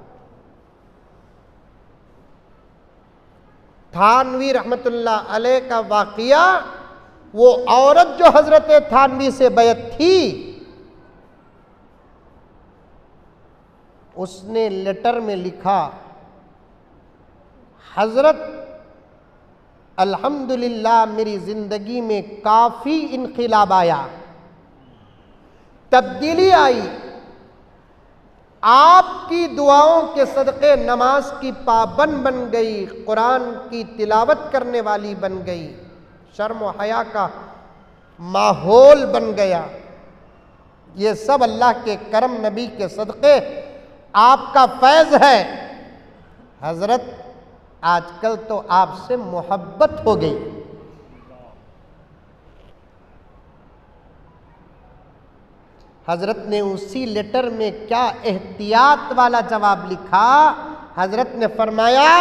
थानवी रहमतुल्लाह अलैह का वाक़िया, वो औरत जो हजरत थानवी से बैत थी, उसने लेटर में लिखा, हजरत अल्हम्दुलिल्लाह मेरी ज़िंदगी में काफ़ी इनक़िलाब आया, तब्दीली आई, आपकी दुआओं के सदक़े नमाज की पाबंद बन गई, कुरान की तिलावत करने वाली बन गई, शर्म व हया का माहौल बन गया। ये सब अल्लाह के करम, नबी के सदक़े, आपका फैज़ है। हज़रत आजकल तो आपसे मोहब्बत हो गई। हजरत ने उसी लेटर में क्या एहतियात वाला जवाब लिखा। हजरत ने फरमाया,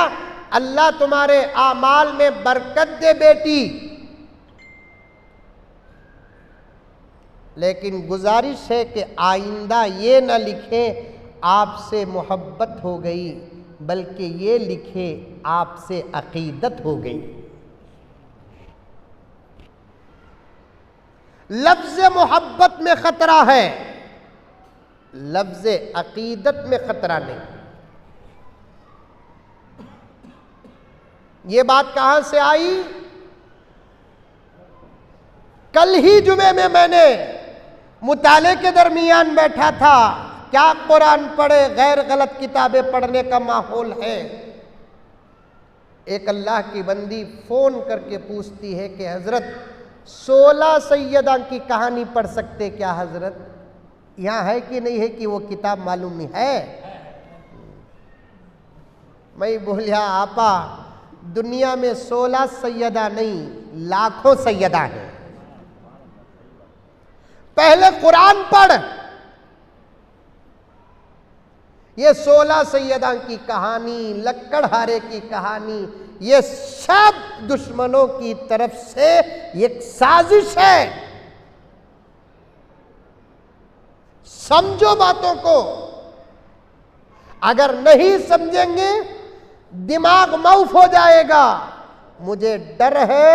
अल्लाह तुम्हारे आमाल में बरकत दे बेटी, लेकिन गुजारिश है कि आइंदा ये न लिखे आपसे मोहब्बत हो गई, बल्कि ये लिखे आपसे अकीदत हो गई। लफ्ज़ मोहब्बत में खतरा है, लफ्ज़ अकीदत में खतरा नहीं। ये बात कहां से आई? कल ही जुमे में मैंने मुताले के दरमियान बैठा था, क्या कुरान पढ़े, गैर गलत किताबें पढ़ने का माहौल है। एक अल्लाह की बंदी फोन करके पूछती है कि हजरत 16 सैयदा की कहानी पढ़ सकते क्या हजरत? यहाँ है कि नहीं है कि वो किताब मालूम नहीं है? मैं बोलिया, आपा दुनिया में 16 सैयदा नहीं, लाखों सैयदा हैं। पहले कुरान पढ़। ये 16 सैयदा की कहानी, लक्कड़हारे की कहानी, ये सब दुश्मनों की तरफ से एक साजिश है। समझो बातों को, अगर नहीं समझेंगे दिमाग मौफ हो जाएगा। मुझे डर है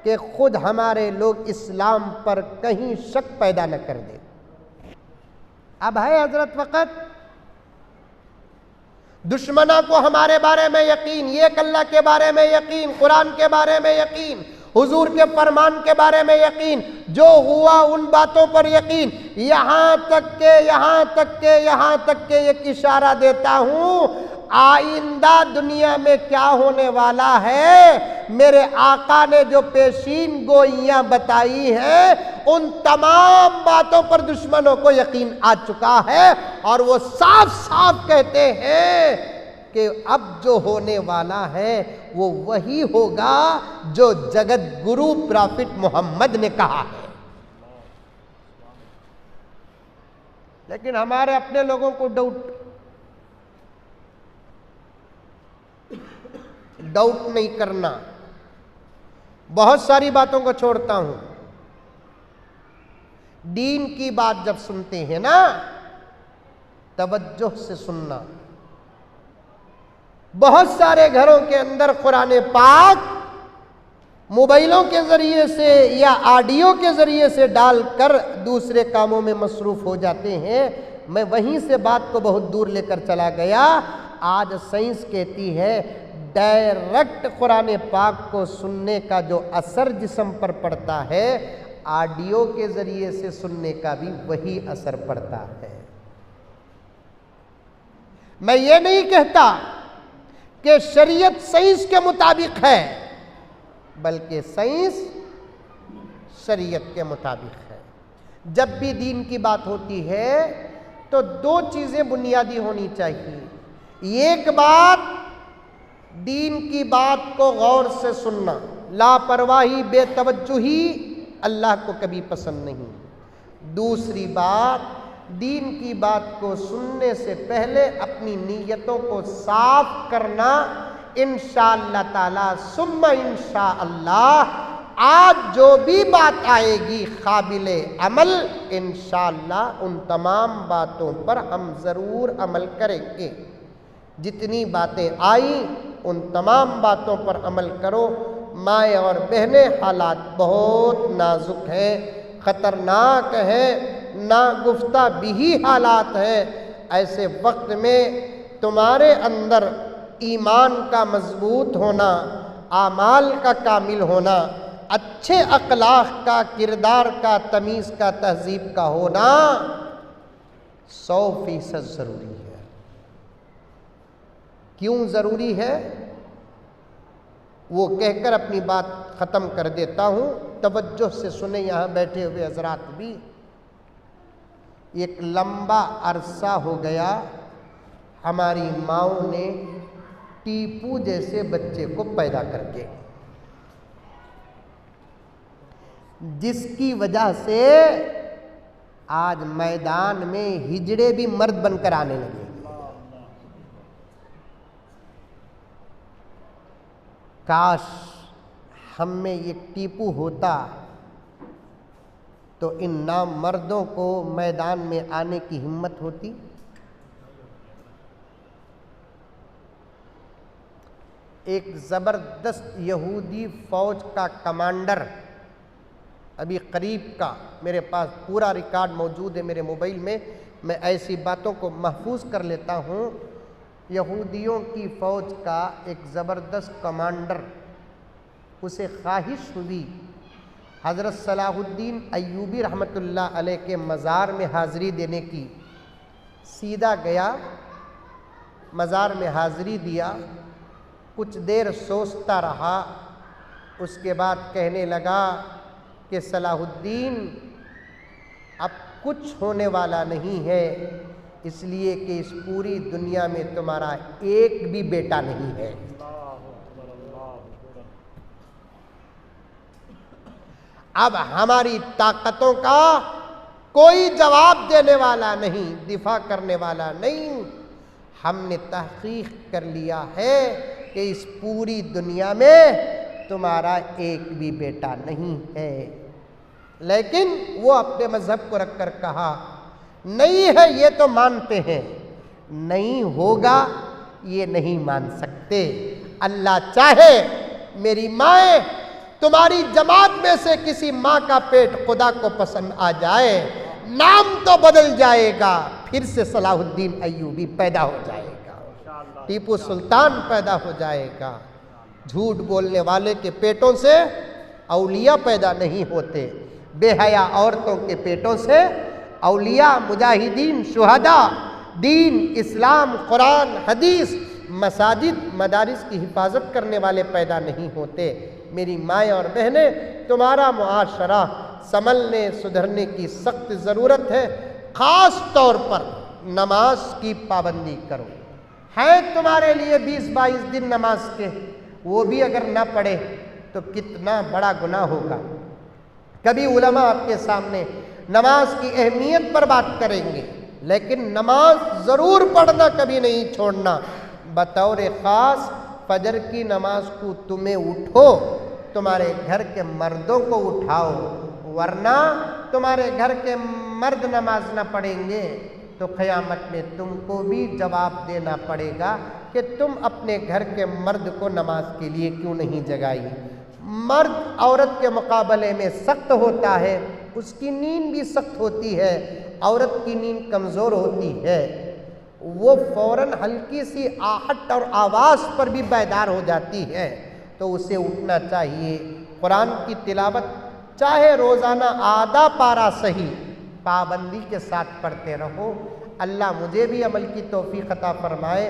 कि खुद हमारे लोग इस्लाम पर कहीं शक पैदा न कर दे। अब है हजरत वक़्त, दुश्मना को हमारे बारे में यकीन, एक अल्लाह के बारे में यकीन, कुरान के बारे में यकीन, हुजूर के फरमान के बारे में यकीन, जो हुआ उन बातों पर यकीन, यहाँ तक के एक इशारा देता हूँ, आइंदा दुनिया में क्या होने वाला है, मेरे आका ने जो पेशीन गोइयां बताई हैं, उन तमाम बातों पर दुश्मनों को यकीन आ चुका है। और वो साफ साफ कहते हैं कि अब जो होने वाला है वो वही होगा जो जगत गुरु प्रॉफिट मोहम्मद ने कहा है। लेकिन हमारे अपने लोगों को डाउट नहीं करना। बहुत सारी बातों को छोड़ता हूं, दीन की बात जब सुनते हैं ना, तवज्जो से सुनना। बहुत सारे घरों के अंदर कुरान पाक मोबाइलों के जरिए से या ऑडियो के जरिए से डालकर दूसरे कामों में मसरूफ हो जाते हैं। मैं वहीं से बात को बहुत दूर लेकर चला गया। आज साइंस कहती है डायरेक्ट कुरान पाक को सुनने का जो असर जिस्म पर पड़ता है, ऑडियो के जरिए से सुनने का भी वही असर पड़ता है। मैं ये नहीं कहता कि शरीयत साइंस के मुताबिक है, बल्कि साइंस शरीयत के मुताबिक है। जब भी दीन की बात होती है तो दो चीज़ें बुनियादी होनी चाहिए। एक बात, दीन की बात को गौर से सुनना, लापरवाही बेतवज्जुही अल्लाह को कभी पसंद नहीं। दूसरी बात, दीन की बात को सुनने से पहले अपनी नीयतों को साफ करना। इंशाअल्लाह ताला सुम्मा इंशाअल्लाह आज जो भी बात आएगी काबिले अमल, इंशाअल्लाह उन तमाम बातों पर हम ज़रूर अमल करेंगे। जितनी बातें आई उन तमाम बातों पर अमल करो। माएँ और बहनें, हालात बहुत नाजुक हैं, ख़तरनाक हैं, नागुफ्ता बिही हालात हैं। ऐसे वक्त में तुम्हारे अंदर ईमान का मजबूत होना, आमाल का कामिल होना, अच्छे अखलाक का, किरदार का, तमीज़ का, तहजीब का होना 100% ज़रूरी है। क्यों ज़रूरी है वो कहकर अपनी बात ख़त्म कर देता हूँ। तवज्जो से सुने यहाँ बैठे हुए हजरात भी। एक लंबा अरसा हो गया हमारी माँओं ने टीपू जैसे बच्चे को पैदा करके, जिसकी वजह से आज मैदान में हिजड़े भी मर्द बनकर आने लगे। काश हम में ये टीपू होता तो इन नामर्दों को मैदान में आने की हिम्मत होती। एक ज़बरदस्त यहूदी फ़ौज का कमांडर, अभी करीब का मेरे पास पूरा रिकॉर्ड मौजूद है मेरे मोबाइल में, मैं ऐसी बातों को महफूज कर लेता हूँ। यहूदियों की फ़ौज का एक ज़बरदस्त कमांडर, उसे ख्वाहिश हुई हज़रत सलाहुद्दीन अय्यूबी रहमतुल्लाह अलैह के मज़ार में हाज़िरी देने की। सीधा गया, मज़ार में हाज़िरी दिया, कुछ देर सोचता रहा, उसके बाद कहने लगा कि सलाहुद्दीन अब कुछ होने वाला नहीं है, इसलिए कि इस पूरी दुनिया में तुम्हारा एक भी बेटा नहीं है। अब हमारी ताकतों का कोई जवाब देने वाला नहीं, दिफा करने वाला नहीं। हमने तहकीक कर लिया है कि इस पूरी दुनिया में तुम्हारा एक भी बेटा नहीं है। लेकिन वो अपने मजहब को रखकर कहा नहीं है, ये तो मानते हैं, नहीं होगा ये नहीं मान सकते। अल्लाह चाहे मेरी माए तुम्हारी जमात में से किसी माँ का पेट खुदा को पसंद आ जाए, नाम तो बदल जाएगा, फिर से सलाहुद्दीन अय्यूबी पैदा हो जाएगा, टीपू सुल्तान पैदा हो जाएगा। झूठ बोलने वाले के पेटों से औलिया पैदा नहीं होते, बेहया औरतों के पेटों से औलिया, मुजाहिदीन, शुहदा, दीन, इस्लाम, कुरान, हदीस, मसाजिद, मदारिस की हिफाजत करने वाले पैदा नहीं होते। मेरी माएँ और बहनें, तुम्हारा मुआशरा संभलने सुधरने की सख्त ज़रूरत है। ख़ास तौर पर नमाज की पाबंदी करो। है तुम्हारे लिए 20-22 दिन नमाज के, वो भी अगर ना पढ़े तो कितना बड़ा गुनाह होगा। कभी उलमा आपके सामने नमाज की अहमियत पर बात करेंगे, लेकिन नमाज ज़रूर पढ़ना, कभी नहीं छोड़ना। बतौर ख़ास फजर की नमाज को तुम्हें उठो, तुम्हारे घर के मर्दों को उठाओ, वरना तुम्हारे घर के मर्द नमाज न पढ़ेंगे तो क़यामत में तुमको भी जवाब देना पड़ेगा कि तुम अपने घर के मर्द को नमाज के लिए क्यों नहीं जगाई। मर्द औरत के मुकाबले में सख्त होता है, उसकी नींद भी सख्त होती है, औरत की नींद कमज़ोर होती है, वो फ़ौरन हल्की सी आहट और आवाज़ पर भी बेदार हो जाती है, तो उसे उठना चाहिए। कुरान की तिलावत चाहे रोज़ाना आधा पारा सही पाबंदी के साथ पढ़ते रहो। अल्लाह मुझे भी अमल की तौफीक अता फ़रमाए,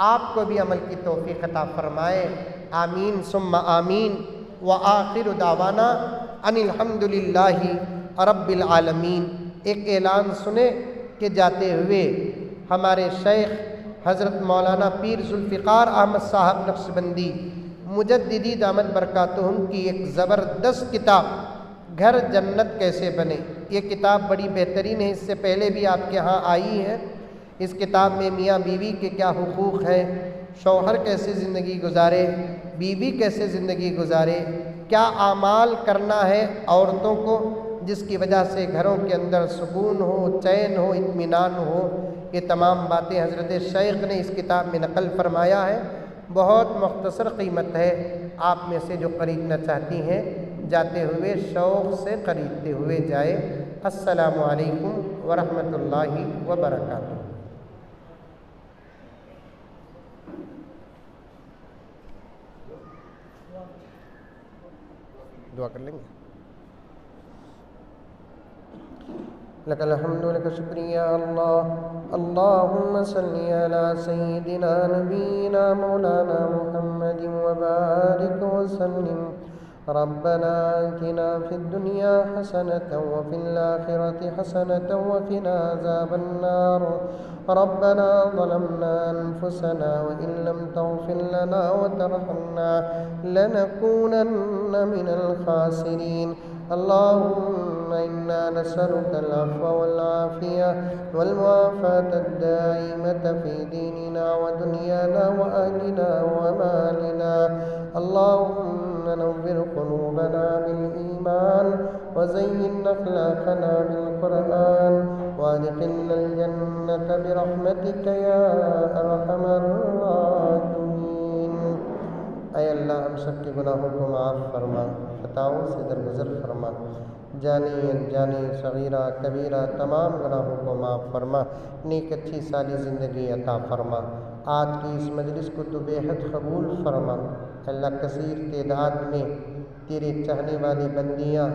आपको भी अमल की तौफीक अता फ़रमाए। आमीन सुम्मा आमीन। व आखिर दावाना अनिल हम्दुलिल्लाहि रब्बिल आलमीन। एक ऐलान सुने कि जाते हुए हमारे शेख हज़रत मौलाना पीर जुल्फ़िकार अहमद साहब नक्शबंदी मुजद्दिदी दामद बरकातुहुम की एक ज़बरदस्त किताब घर जन्नत कैसे बने, ये किताब बड़ी बेहतरीन है, इससे पहले भी आपके यहाँ आई है। इस किताब में मियाँ बीवी के क्या हुकूक़ हैं, शौहर कैसे ज़िंदगी गुजारे, बीवी कैसे ज़िंदगी गुजारे, क्या आमाल करना है औरतों को जिसकी वजह से घरों के अंदर सुकून हो, चैन हो, इत्मीनान हो। ये तमाम बातें हज़रत शेख ने इस किताब में नकल फरमाया है। बहुत मुख्तसर क़ीमत है। आप में से जो ख़रीदना चाहती हैं जाते हुए शौक़ से ख़रीदते हुए जाए। अस्सलामु अलैकुम वरहमतुल्लाहि वबरकातुहू। दुआ कर लेंगे। लकल हम्दु लक शुक्रिया अल्लाह। अल्लाहुम्मा सल्लि अला सय्यिदिना नबीना मौलाना मुहम्मदिन व बारिक व सल्लिम। रब्बना आतिना फिद दुनिया हसनतन व फिल आखिरति हसनतन व क़िना अज़ाबन नार। रब्बना ज़लमना अनफुसना व इन लम तग़फिर लना व तरहमना लनकूनन्न मिनल ख़ासिरीन। अल्लाहुम्मा इन्ना नसअलुकल अफ़्व वल आफ़िया वल मुआफ़ात अद-दाइमत फ़ी दीनिना व दुनियाना व अहलिना व मालिना। अल्लाहुम्मा नव्विर क़ुलूबना बिल ईमान व ज़य्यिन अख़लाक़ना बिल क़ुरआन व अदख़िलनल जन्नत बिरहमतिका या अरहमर राहिमीन। ऐ अल्लाह हम सब के गुनाहों को माफ़ फरमा, खताओं से दरगुज़र फरमा, जाने अनजाने सगीरा कबीरा तमाम गुनाहों को माफ़ फरमा, नेक अच्छी सारी ज़िंदगी अता फरमा। आज की इस मजलिस को तो बेहद कबूल फरमा। अल्लाह कसीर तादाद में तेरे चाहने वाली बंदियाँ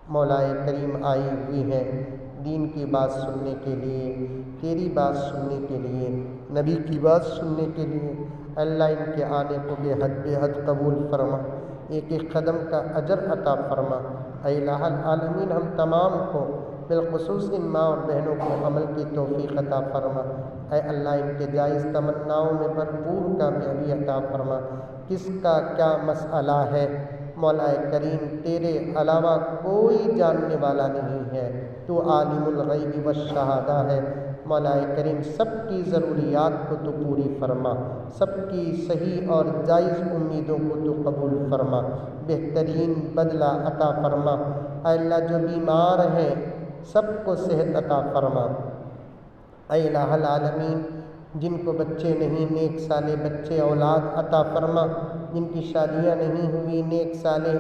मौलाए करीम आई हुई हैं दीन की बात सुनने के लिए, तेरी बात सुनने के लिए, नबी की बात सुनने के लिए। अल्लाह इनके आने को बेहद बेहद कबूल फरमा, एक एक कदम का अजर अता फरमा। ऐ इलाहुल आलमीन हम तमाम को बिलखुसूस इन माँ और बहनों को अमल की तौफ़ीक़ अता फरमा। ऐ अल्लाह इनके जायज़ तमन्नाओं में भरपूर कामयाबी अता फरमा। किसका क्या मसला है मौलाए करीम तेरे अलावा कोई जानने वाला नहीं है। तो आलिमुल गैबि वश्शहादा है। मौलाए करीम सबकी ज़रूरियात को तो पूरी फरमा, सबकी सही और जायज़ उम्मीदों को तो कबूल फरमा, बेहतरीन बदला अता फरमा। अल्लाह जो बीमार हैं सबको सेहत अता फरमा। ऐ इलाहुल आलमीन जिनको बच्चे नहीं नेक साले बच्चे औलाद अता फरमा, जिनकी शादियाँ नहीं हुई नेक साले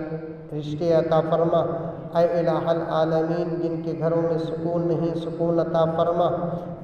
रिश्ते अता फरमा। ऐ इलाहुल आलमीन जिनके घरों में सुकून नहीं सुकून अता फरमा,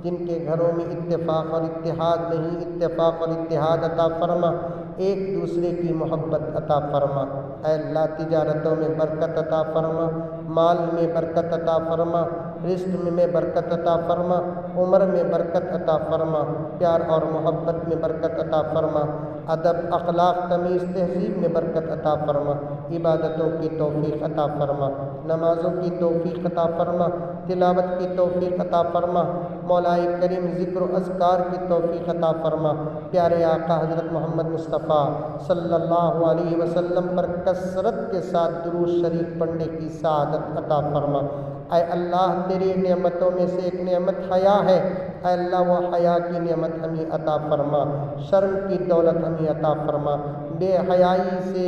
जिनके घरों में इत्तेफाक और इत्तिहाद नहीं इत्तेफाक और इत्तिहाद अता फरमा, एक दूसरे की मोहब्बत अता फरमा। ऐ अल्लाह तिजारतों में बरकत अता फरमा, माल में बरकत अता फरमा, रिज़्क़ में बरकत अता फरमा, उम्र में बरकत अता फरमा, प्यार और मोहब्बत में बरकत अता फरमा, अदब अखलाक तमीज़ तहज़ीब में बरकत अता फरमा, इबादतों की तौफ़ीक़ अता फरमा, नमाज़ों की तौफ़ीक़ अता फरमा, तिलावत की तौफ़ीक़ अता फरमा। मौलाए करीम ज़िक्र व अज़कार की तौफ़ीक़ अता फरमा। प्यारे आका हज़रत मोहम्मद मुस्तफ़ा सल्लल्लाहु अलैहि वसल्लम पर कसरत के साथ दुरूद शरीफ पढ़ने की सआदत अता फरमा। ऐ अल्लाह तेरी नेमतों में से एक नेमत हया है। ऐ अल्लाह वो हया की नेमत हमें अता फरमा, शर्म की दौलत हमें अता फरमा, बेहयाई से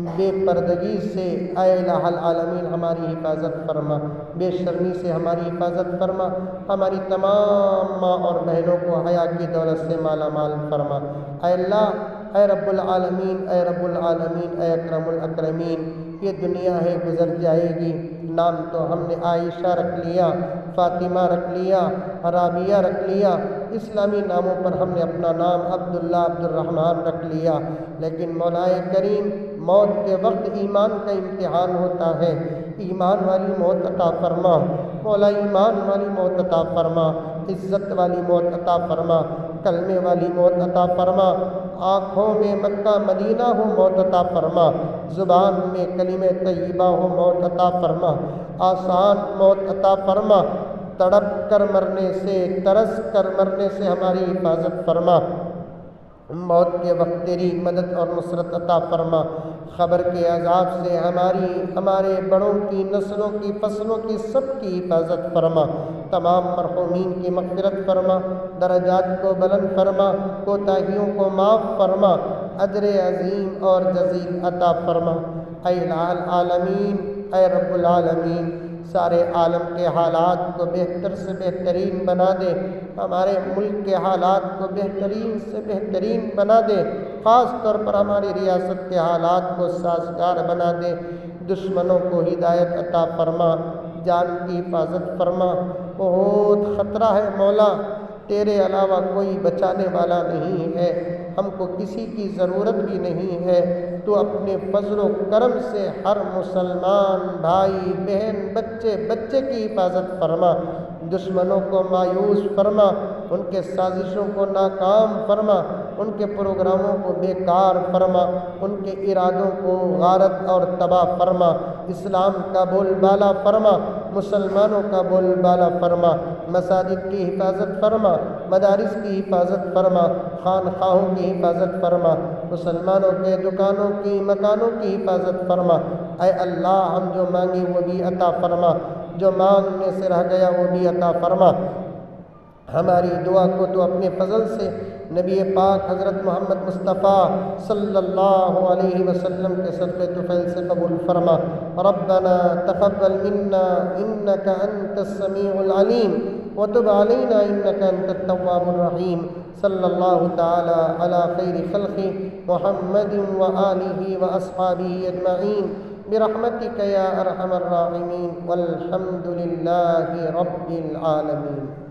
बेपर्दगी से ऐ इलाहुल आलमीन हमारी हिफाजत फरमा, बेशर्मी से हमारी हिफाजत फरमा। हमारी तमाम माँ और बहनों को हया की दौलत से माला माल फरमा। ऐ अल्लाह ऐ रब्बुल आलमीन ऐ रब्बुल आलमीन ऐ अकरमुल अकरमीन ये दुनिया है गुज़र जाएगी। नाम तो हमने आयशा रख लिया, फ़ातिमा रख लिया, राबिया रख लिया, इस्लामी नामों पर हमने अपना नाम अब्दुल्ला अब्दुर्रहमान रख लिया, लेकिन मौलाए करीम मौत के वक्त ईमान का इम्तिहान होता है। ईमान वाली मौत अता फरमा मौला, ईमान वाली मौत अता फरमा, इज़्ज़त वाली मौत अता फरमा, कलमे वाली मौत अता फरमा, आँखों में मक्का मदीना हो मौत अता फरमा, ज़ुबान में कलिमे तय्यबा हो मौत अता फरमा, आसान मौत अता फरमा, तड़प कर मरने से तरस कर मरने से हमारी हिफाजत फरमा। मौत के वक्त तेरी मदद और नुसरत अता फरमा। ख़बर के अज़ाब से हमारे बड़ों की नस्लों की फसलों की सबकी हिफाजत फरमा। तमाम मरहूमीन की मग़फ़िरत फरमा, दरजात को बुलंद फरमा, कोताहियों को माफ़ फरमा, अजर अज़ीम और जज़ील अता फरमा। आलमीन, ऐ रब्बुल आलमीन, सारे आलम के हालात को बेहतर से बेहतरीन बना दे, हमारे मुल्क के हालात को बेहतरीन से बेहतरीन बना दे, ख़ास तौर पर हमारी रियासत के हालात को साजगार बना दे, दुश्मनों को हिदायत अता फरमा, जान की हिफाजत फरमा। बहुत ख़तरा है मौला, तेरे अलावा कोई बचाने वाला नहीं है, हमको किसी की ज़रूरत भी नहीं है। तो अपने फजलो करम से हर मुसलमान भाई बहन बच्चे बच्चे की हिफाजत फरमा, दुश्मनों को मायूस फरमा, उनके साजिशों को नाकाम फरमा, उनके प्रोग्रामों को बेकार फरमा, उनके इरादों को गारत और तबाह फरमा, इस्लाम का बोलबाला फरमा, मुसलमानों का बोलबाला फरमा, मसाजिद की हिफाजत फरमा, मदारिस की हिफाजत फरमा, खानखाहों की हिफाजत फरमा, मुसलमानों के दुकानों की मकानों की हिफाजत फरमा। ऐ अल्लाह, हम जो मांगे वो भी अता फरमा, जो मांगने से रह गया वो भी अता फरमा। हमारी दुआ को तो अपने फजल से नबी पाक हज़रत मोहम्मद मुस्तफ़ा सल्लल्लाहु अलैहि वसल्लम के सदक़े तुफ़ैल से कबूल फरमा। रब्बना तक़ब्बल मिन्ना इन्नका अंतस समीउल अलीम व तुब अलैना इन्नका अंतत तव्वाबुर रहीम। सल्लल्लाहु ताला अला खैरि खल्क़ि मुहम्मदिन व आलिहि व अस्हाबिहि अजमईन बिरहमतिका या अरहमर राहिमीन वल्हम्दुलिल्लाहि रब्बिल आलमीन।